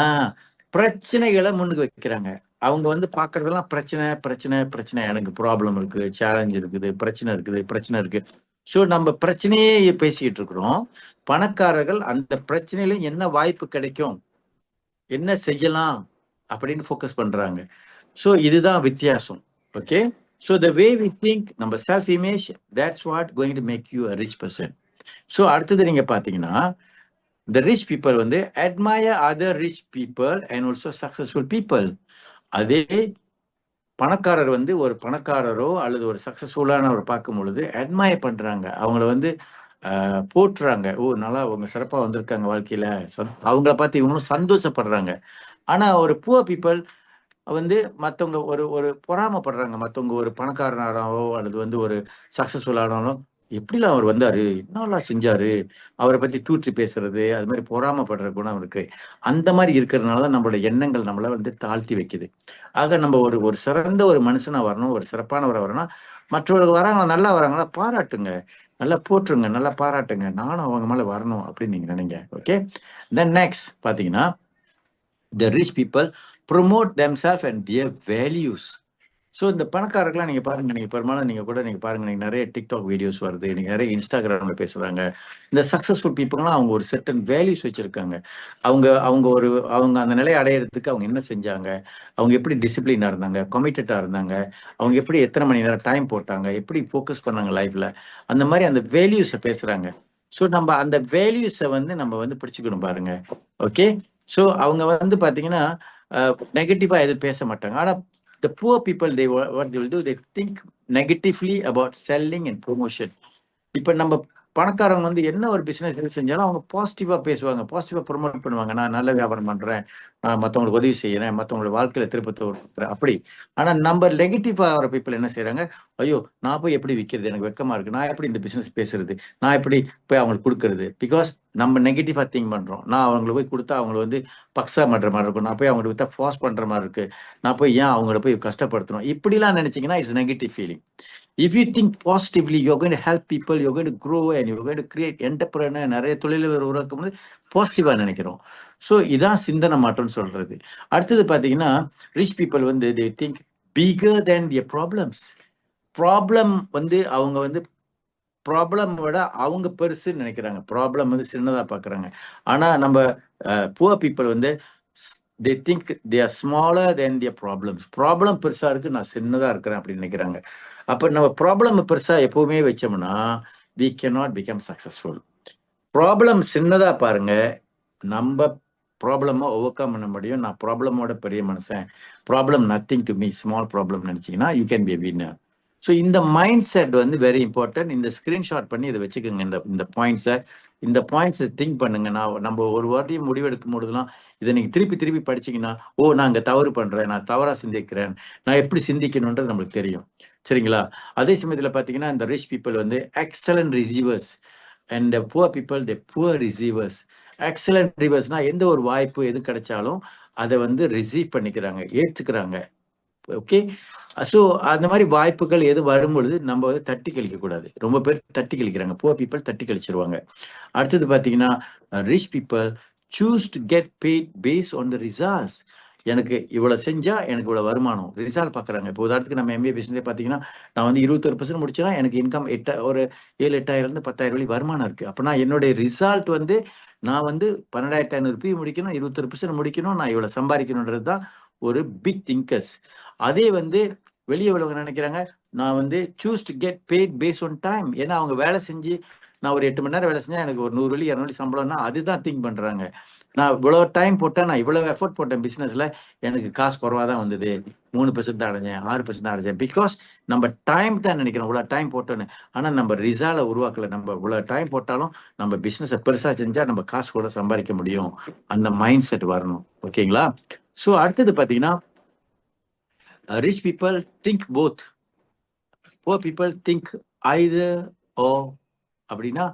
பிரச்சனைகளை முன்னுக்கு வைக்கிறாங்க. அவங்க வந்து பார்க்கறதெல்லாம் பிரச்சனை, பிரச்சனை, பிரச்சனை. எனக்கு ப்ராப்ளம் இருக்கு, சேலஞ்ச் இருக்குது, பிரச்சனை இருக்குது, பிரச்சனை இருக்கு. ஸோ நம்ம பிரச்சனையே பேசிக்கிட்டு இருக்கிறோம். பணக்காரர்கள் அந்த பிரச்சனையில என்ன வாய்ப்பு கிடைக்கும்? என்ன செய்யலாம்? அப்படின்னு ஃபோக்கஸ் பண்றாங்க. ஸோ இதுதான் வித்தியாசம். Okay. So the way we think நம்ம self image that's what going to make you a rich person. So அடுத்தது நீங்க பார்த்தீங்கன்னா, த ரிச் பீப்புள் வந்து admire other rich people and also successful people. அதே பணக்காரர் வந்து ஒரு பணக்காரரோ அல்லது ஒரு சக்சஸ்ஃபுல்லானவரை பார்க்கும் பொழுது அட்மயர் பண்றாங்க. அவங்கள வந்து போற்றுறாங்க. ஓ! நல்லா அவங்க சிறப்பா வந்திருக்காங்க வாழ்க்கையில. அவங்கள பார்த்து இவங்களும் சந்தோஷப்படுறாங்க. ஆனா ஒரு புவர் பீப்பிள் வந்து மத்தவங்க ஒரு ஒரு பொறாமைப்படுறாங்க. மத்தவங்க ஒரு பணக்காரனானாவோ அல்லது வந்து ஒரு சக்சஸ்ஃபுல் ஆனாலும், "எப்படிலாம் அவர் வந்தாரு? என்னலாம் செஞ்சாரு?" அவர பத்தி தூற்றி பேசுறது, அது மாரி பொறாமைப்படுற குணம் இருக்கு. அந்த மாரி இருக்கிறதுனால தான் நம்மளோட எண்ணங்கள் நம்மள வந்து தாழ்த்தி வைக்குது. ஆக நம்ம ஒரு ஒரு சிறந்த ஒரு மனுஷனா வரணும், ஒரு சிறப்பானவரா வரணும்னா, மற்றவர்கள் வராங்க, நல்லா வராங்களா பாராட்டுங்க. நல்லா போற்றுங்க, நல்லா பாராட்டுங்க. நானும் அவங்க மேல வரணும் அப்படின்னு நீங்க நினைங்க. ஓகே. தென் நெக்ஸ்ட் பார்த்தீங்கன்னா, the rich people promote themselves and their values. So இந்த பணக்காரர்கள்லாம் நீங்க பாருங்க, நீங்க பெரும்பாலும் நீங்க கூட நீங்க பாருங்க, நீங்க நெறைய டிக்டாக் வீடியோஸ் வருது. நீங்க நெறைய இன்ஸ்டாகிராம்ல பேசுறாங்க. இந்த சக்சஸ்ஃபுல் பீப்புள்லாம் அவங்க ஒரு செர்டன் வேல்யூஸ் வச்சிருக்காங்க. அவங்க அவங்க ஒரு அவங்க அந்த நிலையை அடையறதுக்கு அவங்க என்ன செஞ்சாங்க? அவங்க எப்படி டிசிப்ளினா இருந்தாங்க? கமிட்டடா இருந்தாங்க? அவங்க எப்படி எத்தனை மணி நேரம் டைம் போட்டாங்க? எப்படி ஃபோக்கஸ் பண்ணாங்க லைஃப்ல? அந்த மாரி அந்த வேல்யூஸ பேசுறாங்க. ஸோ நம்ம அந்த வேல்யூஸ வந்து நம்ம வந்து பிடிச்சுக்கணும் பாருங்க. ஓகே. ஸோ அவங்க வந்து பார்த்தீங்கன்னா, நெகட்டிவா எதுவும் பேச மாட்டாங்க. ஆனா the poor people, what they will do, they think negatively about selling and promotion. இப்ப நம்ம பணக்காரங்க வந்து என்ன ஒரு பிசினஸ் எது செஞ்சாலும் அவங்க பாசிட்டிவா பேசுவாங்க. பாசிட்டிவா ப்ரமோட் பண்ணுவாங்க. நான் நல்ல வியாபாரம் பண்றேன். நான் மத்தவங்களுக்கு உதவி செய்யறேன். மத்தவங்களோட வாழ்க்கையில திருப்பத்த உருவாக்குறேன். அப்படி. ஆனா நம்ம நெகட்டிவா ஆகுற பீப்பிள் என்ன செய்றாங்க? ஐயோ! நான் போய் எப்படி விக்கிறது? எனக்கு வெட்கமா இருக்கு. நான் எப்படி இந்த பிசினஸ் பேசுறது? நான் எப்படி போய் அவங்களுக்கு குடுக்குறது? பிகாஸ் நம்ம நெகட்டிவா திங்க் பண்றோம். நான் அவங்களுக்கு போய் குடுத்தா அவங்கள வந்து பக்ஸா பண்ற மாரி இருக்கும். நான் போய் அவங்களுக்கு வித்தா ஃபார்ஸ் பண்ற மாரி இருக்கு. நான் போய் ஏன் அவங்கள போய் கஷ்டப்படுத்தணும்? இப்படிலாம் நினைச்சீங்கன்னா, it's negative feeling. If you think positively, you're going to help people, you're going to grow and you're going to create entrepreneur, நிறைய தொழில்கள் உருவாக்கும் போது பாசிட்டிவா நினைக்கிறோம். ஸோ இதான் சிந்தனை மாற்றம்னு சொல்றது. அடுத்தது பார்த்தீங்கன்னா, ரிச் பீப்புள் வந்து they think bigger than their problems. Problem வந்து அவங்க வந்து ப்ராப்ளம் விட அவங்க பெருசுன்னு நினைக்கிறாங்க. ப்ராப்ளம் வந்து சின்னதா பார்க்குறாங்க. ஆனா நம்ம புவர் பீப்புள் வந்து they think they are smaller than their problems. Problem பெருசா இருக்கு, நான் சின்னதா இருக்கிறேன் அப்படின்னு நினைக்கிறாங்க. அப்ப நம்ம ப்ராப்ளம் பெருசா எப்பவுமே வச்சோம்னா, we cannot become successful. Problem சின்னதா பாருங்க. நம்ப ப்ராப்ளம ஓவர் கம் பண்ண முடியும். நான் ப்ராப்ளமோட பெரிய மனுஷன். Problem nothing to me, small problem நினைச்சீங்கன்னா, you can be a winner. So இந்த மைண்ட் செட் வந்து வெரி இம்பார்ட்டன்ட். இந்த ஸ்கிரீன்ஷாட் பண்ணி இதை வச்சுக்கோங்க. இந்த பாயிண்ட்ஸை திங்க் பண்ணுங்க. நம்ம ஒரு வாட்டி முடிவெடுக்கும் பொழுதுலாம் இதை நீங்க திருப்பி திருப்பி படிச்சீங்கன்னா, ஓ நான் இங்க தவறு பண்றேன், நான் தவறா சிந்திக்கிறேன், நான் எப்படி சிந்திக்கணும்ன்றது நம்மளுக்கு தெரியும். சரிங்களா? அதே சமயத்துல பாத்தீங்கன்னா, இந்த ரிச் பீப்புள் வந்து excellent receivers and poor people the poor receivers. Excellent ரிசீவர்ஸ்னா எந்த ஒரு வாய்ப்பு எது கிடைச்சாலும் அதை வந்து ரிசீவ் பண்ணிக்கிறாங்க, ஏற்றுக்கிறாங்க. ஓகே. ஸோ அந்த மாதிரி வாய்ப்புகள் எது வரும்பொழுது நம்ம வந்து தட்டி கழிக்க கூடாது. ரொம்ப பேர் தட்டி கழிக்கிறாங்க. புவர் பீப்புள் தட்டி கழிச்சிருவாங்க. அடுத்தது பாத்தீங்கன்னா, rich people choose to get paid based on the results. எனக்கு இவ்வளவு செஞ்சா எனக்கு இவ்வளவு வருமானம் ரிசல்ட் பாக்குறாங்க. இப்போ உதாரணத்துக்கு நம்ம எம்பிஏ பிசினஸ் பாத்தீங்கன்னா, நான் வந்து 21% முடிச்சேன்னா எனக்கு இன்கம் ஒரு 7,000-8,000 இருந்து 10,000 வழி வருமானம் இருக்கு. அப்பனா என்னுடைய ரிசல்ட் வந்து நான் வந்து 12,500 முடிக்கணும், 21% முடிக்கணும், நான் இவ்வளவு சம்பாதிக்கணும்ன்றது தான் ஒரு பிக் திங்கர்ஸ். அதே வந்து வெளியே உள்ளவங்க நினைக்கிறாங்க, நான் வந்து choose to get paid based on time. ஏன்னா அவங்க வேலை செஞ்சு நான் ஒரு 8 மணி நேரம் வேலை செஞ்சா எனக்கு ஒரு 100 200 சம்பளம்னா அதுதான் திங்க் பண்றாங்க. நான் இவ்வளவு டைம் போட்டேன், நான் இவ்வளவு எஃபோர்ட் போட்டேன் பிசினஸ்ல, எனக்கு காசு குறைவா தான் வந்தது. 3% தான் அடைஞ்சேன், 6% தான் அடைஞ்சேன். பிகாஸ் நம்ம டைம் தான் நினைக்கிறோம், இவ்வளவு டைம் போட்டோன்னு. ஆனா நம்ம ரிசல்ட் உருவாக்கல. நம்ம இவ்வளவு டைம் போட்டாலும் நம்ம பிசினஸ் பெருசா செஞ்சா நம்ம காசு கூட சம்பாதிக்க முடியும். அந்த மைண்ட் செட் வரணும். ஓகேங்களா? ஸோ அடுத்தது பாத்தீங்கன்னா, rich people think both, poor people think either or. அப்படின்னா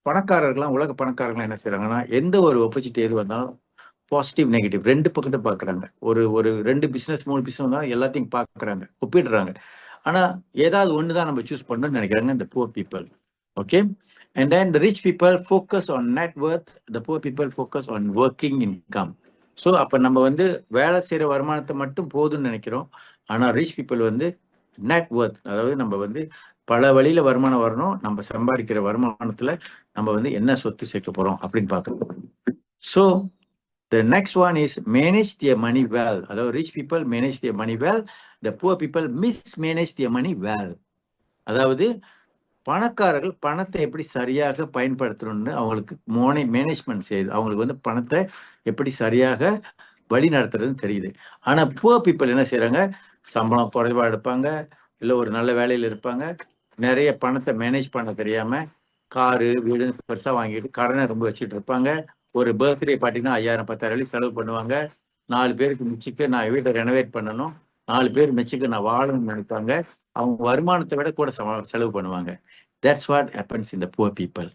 பணக்காரர்கள்லாம், உலக பணக்காரர்கள்லாம் என்ன செய்றாங்கன்னா, எந்த ஒரு ஆப்பர்ச்சுனிட்டி எது வந்தாலும் பாசிட்டிவ் நெகட்டிவ் 2 பக்கத்தை பார்க்குறாங்க. ஒரு ஒரு 2 பிசினஸ் 3 பிசினஸ் தான் எல்லாத்தையும் பார்க்குறாங்க, ஒப்பிடுறாங்க. ஆனா ஏதாவது ஒன்று தான் நம்ம சூஸ் பண்ணணும்னு நினைக்கிறாங்க இந்த poor people. Okay, and then the rich people focus on net worth, the poor people focus on working income. So அப்போ நம்ம வந்து வேலை செய்கிற வருமானத்தை மட்டும் போதும்னு நினைக்கிறோம். ஆனால் ரிச் பீப்புள் வந்து நெட் ஒர்த், அதாவது நம்ம வந்து பல வழியில வருமானம் வரணும், நம்ம சம்பாதிக்கிற வருமானத்துல நம்ம வந்து என்ன சொத்து சேர்க்க போறோம் அப்படின்னு பார்க்கணும். So the next one is manage their money well. அதாவது rich people manage their money well, the poor people mismanage their money well. அதாவது பணக்காரர்கள் பணத்தை எப்படி சரியாக பயன்படுத்தணும்னு அவங்களுக்கு மேனேஜ்மெண்ட் செய்யுது, அவங்களுக்கு வந்து பணத்தை எப்படி சரியாக வழி நடத்துறதுன்னு தெரியுது. ஆனா புவர் பீப்புள் என்ன செய்யறாங்க, சம்பளம் குறைவா எடுப்பாங்க, இல்லை ஒரு நல்ல வேலையில் இருப்பாங்க, நிறைய பணத்தை மேனேஜ் பண்ண தெரியாம காரு வீடு பெருசா வாங்கிட்டு கடனை ரொம்ப வச்சுட்டு இருப்பாங்க. ஒரு பர்த்டே பார்ட்டினா 5000 10,000 செலவு பண்ணுவாங்க. 4 பேருக்கு மிச்சிக்க நான் வீட்டை ரெனோவேட் பண்ணணும், 4 பேர் மிச்சிக்க நான் வாழணும்னு நினைப்பாங்க. அவங்க வருமானத்தை விட கூட செலவு பண்ணுவாங்க. That's what happens in the poor people.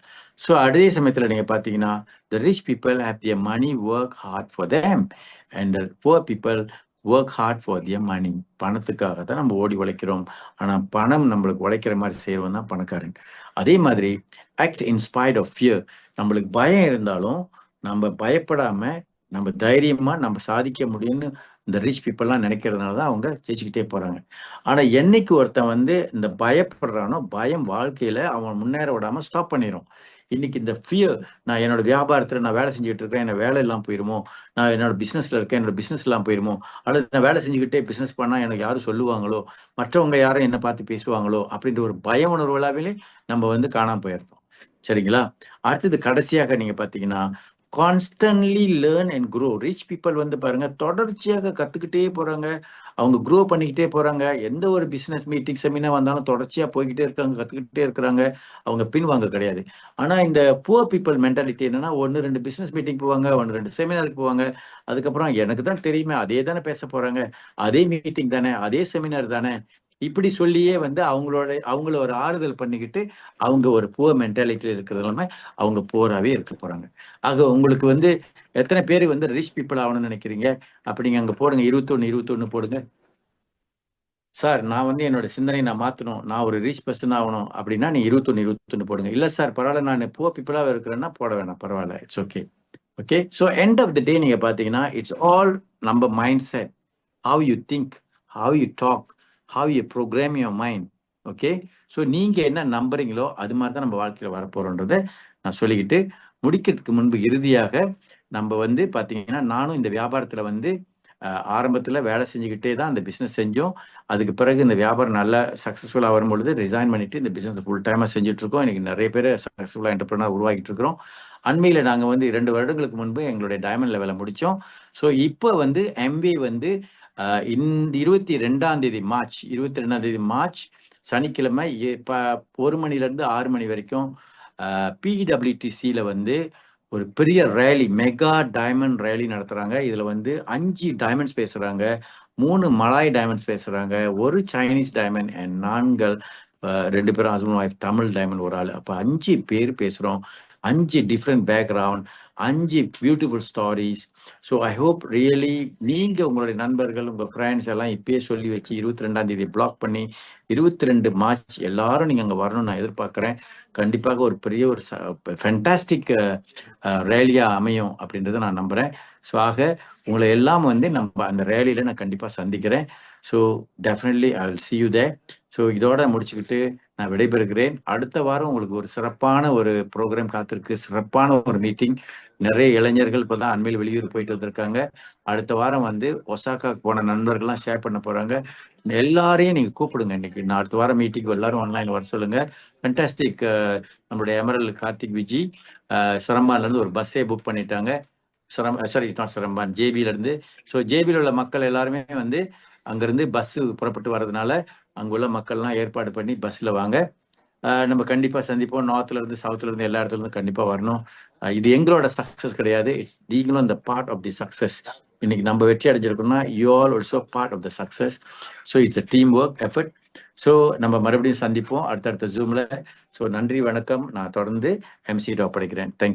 So அதே சமயத்தில் நீங்கள் பார்த்தீங்கன்னா the rich people have their money work hard for them and the poor people work hard for their money. பணத்துக்காக தான் நம்ம ஓடி உழைக்கிறோம், ஆனால் பணம் நம்மளுக்கு உழைக்கிற மாதிரி செய்யறவன் தான் பணக்காரன். அதே மாதிரி act in spite of fear. நம்மளுக்கு பயம் இருந்தாலும் நம்ம பயப்படாம நம்ம தைரியமா நம்ம சாதிக்க முடியும்னு இந்த ரிச் பீப்புள்லாம் நினைக்கிறதுனால தான் அவங்க ஜெயிச்சுக்கிட்டே போறாங்க. ஆனா என்னைக்கு ஒருத்தன் வந்து இந்த பயப்படுறானோ, பயம் வாழ்க்கையில அவன் முன்னேற விடாம ஸ்டாப் பண்ணிடும். இன்னைக்கு இந்த ஃபியர், நான் என்னோட வியாபாரத்துல நான் வேலை செஞ்சுட்டு இருக்கேன், என்ன வேலை எல்லாம் போயிருமோ, நான் என்னோட பிசினஸ்ல இருக்கேன், என்னோட பிசினஸ் எல்லாம் போயிருமோ, அல்லது நான் வேலை செஞ்சுக்கிட்டே பிசினஸ் பண்ணா எனக்கு யாரும் சொல்லுவாங்களோ, மற்றவங்க யாரும் என்ன பார்த்து பேசுவாங்களோ அப்படின்ற ஒரு பய உணர்வுலாவே நம்ம வந்து காணாம போயிருப்போம். சரிங்களா? அடுத்தது கடைசியாக நீங்க பாத்தீங்கன்னா constantly learn and grow. Rich people வந்து பாருங்க தொடர்ச்சியாக கத்துக்கிட்டே போறாங்க, அவங்க க்ரோ பண்ணிக்கிட்டே போறாங்க. எந்த ஒரு பிசினஸ் மீட்டிங் செமினார் வந்தாலும் தொடர்ச்சியா போய்கிட்டே இருக்காங்க, கத்துக்கிட்டே இருக்கிறாங்க, அவங்க பின்வாங்க கிடையாது. ஆனா இந்த புவர் பீப்புள் மென்டாலிட்டி என்னன்னா, 1-2 பிசினஸ் மீட்டிங் போவாங்க, 1-2 செமினாருக்கு போவாங்க, அதுக்கப்புறம் எனக்கு தான் தெரியுமே, அதே தானே பேச போறாங்க, அதே மீட்டிங் தானே, அதே செமினார் தானே, இப்படி சொல்லியே வந்து அவங்கள ஒரு ஆறுதல் பண்ணிக்கிட்டு அவங்க ஒரு புவர் மென்டாலிட்டியில இருக்கிறதுனால அவங்க போராவே இருக்க போறாங்க. ஆக உங்களுக்கு வந்து எத்தனை பேர் வந்து ரிச் பீப்புள் ஆகணும்னு நினைக்கிறீங்க? அப்படிங்க அங்க போடுங்க, 21 போடுங்க. சார் நான் வந்து என்னோட சிந்தனையை நான் மாத்தணும், நான் ஒரு ரிச் பர்சன் ஆகணும் அப்படின்னா நீ 21 போடுங்க. இல்ல சார் பரவாயில்ல, நான் புவர் பீப்புளா இருக்கிறேன்னா போட வேணாம், பரவாயில்ல, it's okay. Okay, so end of the day நீங்க பாத்தீங்கன்னா இட்ஸ் ஆல் நம்ம mind set, how you think, how you talk, how you program your mind. Okay, so நீங்க என்ன நம்புறீங்களோ அது மாதிரி தான் நம்ம வாழ்க்கையில் வரப்போறோன்றதை நான் சொல்லிக்கிட்டு முடிக்கிறதுக்கு முன்பு இறுதியாக நம்ம வந்து பார்த்தீங்கன்னா நானும் இந்த வியாபாரத்தில் வந்து ஆரம்பத்தில் வேலை செஞ்சுக்கிட்டே தான் அந்த பிஸ்னஸ் செஞ்சோம். அதுக்கு பிறகு இந்த வியாபாரம் நல்லா சக்ஸஸ்ஃபுல்லாக வரும்பொழுது ரிசைன் பண்ணிட்டு இந்த பிஸ்னஸ் ஃபுல் டைமாக செஞ்சுட்டு இருக்கோம். இன்னைக்கு நிறைய பேர் சக்ஸஸ்ஃபுல்லாக என்டர்பிரனர் உருவாக்கிட்டு இருக்கிறோம். அண்மையில் நாங்கள் வந்து 2 வருடங்களுக்கு முன்பு எங்களுடைய டைமண்ட் லெவலை முடித்தோம். ஸோ இப்போ வந்து MBA வந்து இந்த 22 மார்ச் சனிக்கிழமை 1 மணிலேருந்து 6 மணி வரைக்கும் PWTCயில் வந்து ஒரு பெரிய ரேலி, மெகா டைமண்ட் ரேலி நடத்துறாங்க. இதுல வந்து 5 டைமண்ட்ஸ் பேசுறாங்க, 3 மலாய் டைமண்ட்ஸ் பேசுறாங்க, 1 சைனீஸ் டைமண்ட் அண்ட் 4 2 பேரும் ஹஸ்பண்ட் ஒய்ஃப் தமிழ் டைமண்ட் ஒரு ஆள். அப்ப 5 பேர் பேசுறோம், 5 different background, 5 beautiful stories. So I hope really நீங்க உங்களுடைய நண்பர்கள், உங்க ஃப்ரெண்ட்ஸ் எல்லாம் இப்பயே சொல்லி வச்சு 22ஆம் தேதி பிளாக் பண்ணி 22 மார்ச் எல்லாரும் நீங்க அங்க வரணும்னு நான் எதிர்பார்க்கிறேன். கண்டிப்பாக ஒரு பெரிய ஒரு ஃபேண்டாஸ்டிக் ரேலியா அமையும் அப்படின்றத நான் நம்புறேன். ஸோ ஆக உங்களை எல்லாம் வந்து நம்ம அந்த ரேலியில நான் கண்டிப்பா சந்திக்கிறேன். So definitely I will see you there. So இதோட முடிச்சுக்கிட்டு நான் விடைபெறுகிறேன். அடுத்த வாரம் உங்களுக்கு ஒரு சிறப்பான ஒரு ப்ரோக்ராம் காத்திருக்கு, சிறப்பான ஒரு மீட்டிங். நிறைய இளைஞர்கள் இப்போதான் அண்மையில் வெளியூர் போயிட்டு வந்திருக்காங்க. அடுத்த வாரம் வந்து ஒசாக்காக்கு போன நண்பர்கள்லாம் ஷேர் பண்ண போறாங்க. எல்லாரையும் நீங்க கூப்பிடுங்க. இன்னைக்கு நான் அடுத்த வாரம் மீட்டிங் எல்லாரும் ஆன்லைன்ல வர சொல்லுங்க. ஃபேண்டாஸ்டிக். நம்மளுடைய எமரல் கார்த்திக் விஜி சிரம்பான்ல இருந்து ஒரு பஸ்ஸே புக் பண்ணிட்டாங்க. சிரம்பான் ஜேபியில இருந்து. ஸோ ஜேபியில் உள்ள மக்கள் எல்லாருமே வந்து அங்கிருந்து பஸ் புறப்பட்டு வர்றதுனால அங்குள்ள மக்கள்லாம் ஏற்பாடு பண்ணி பஸ்ல வாங்க. நம்ம கண்டிப்பா சந்திப்போம். நார்த்ல இருந்து சவுத்ல இருந்து எல்லா இடத்துல இருந்து கண்டிப்பா வரணும். இது எங்களோட சக்சஸ் கிடையாது, இட்ஸ் நீங்களும் இந்த பார்ட் ஆஃப் தி சக்சஸ். இன்னைக்கு நம்ம வெற்றி அடைஞ்சிருக்கோம்னா you all also part of the success. So it's a team work effort. So நம்ம மறுபடியும் சந்திப்போம் அடுத்தடுத்த ஜூம்ல. ஸோ நன்றி, வணக்கம். நான் தொடர்ந்து MC ஒப்படைக்கிறேன். தேங்க்யூ.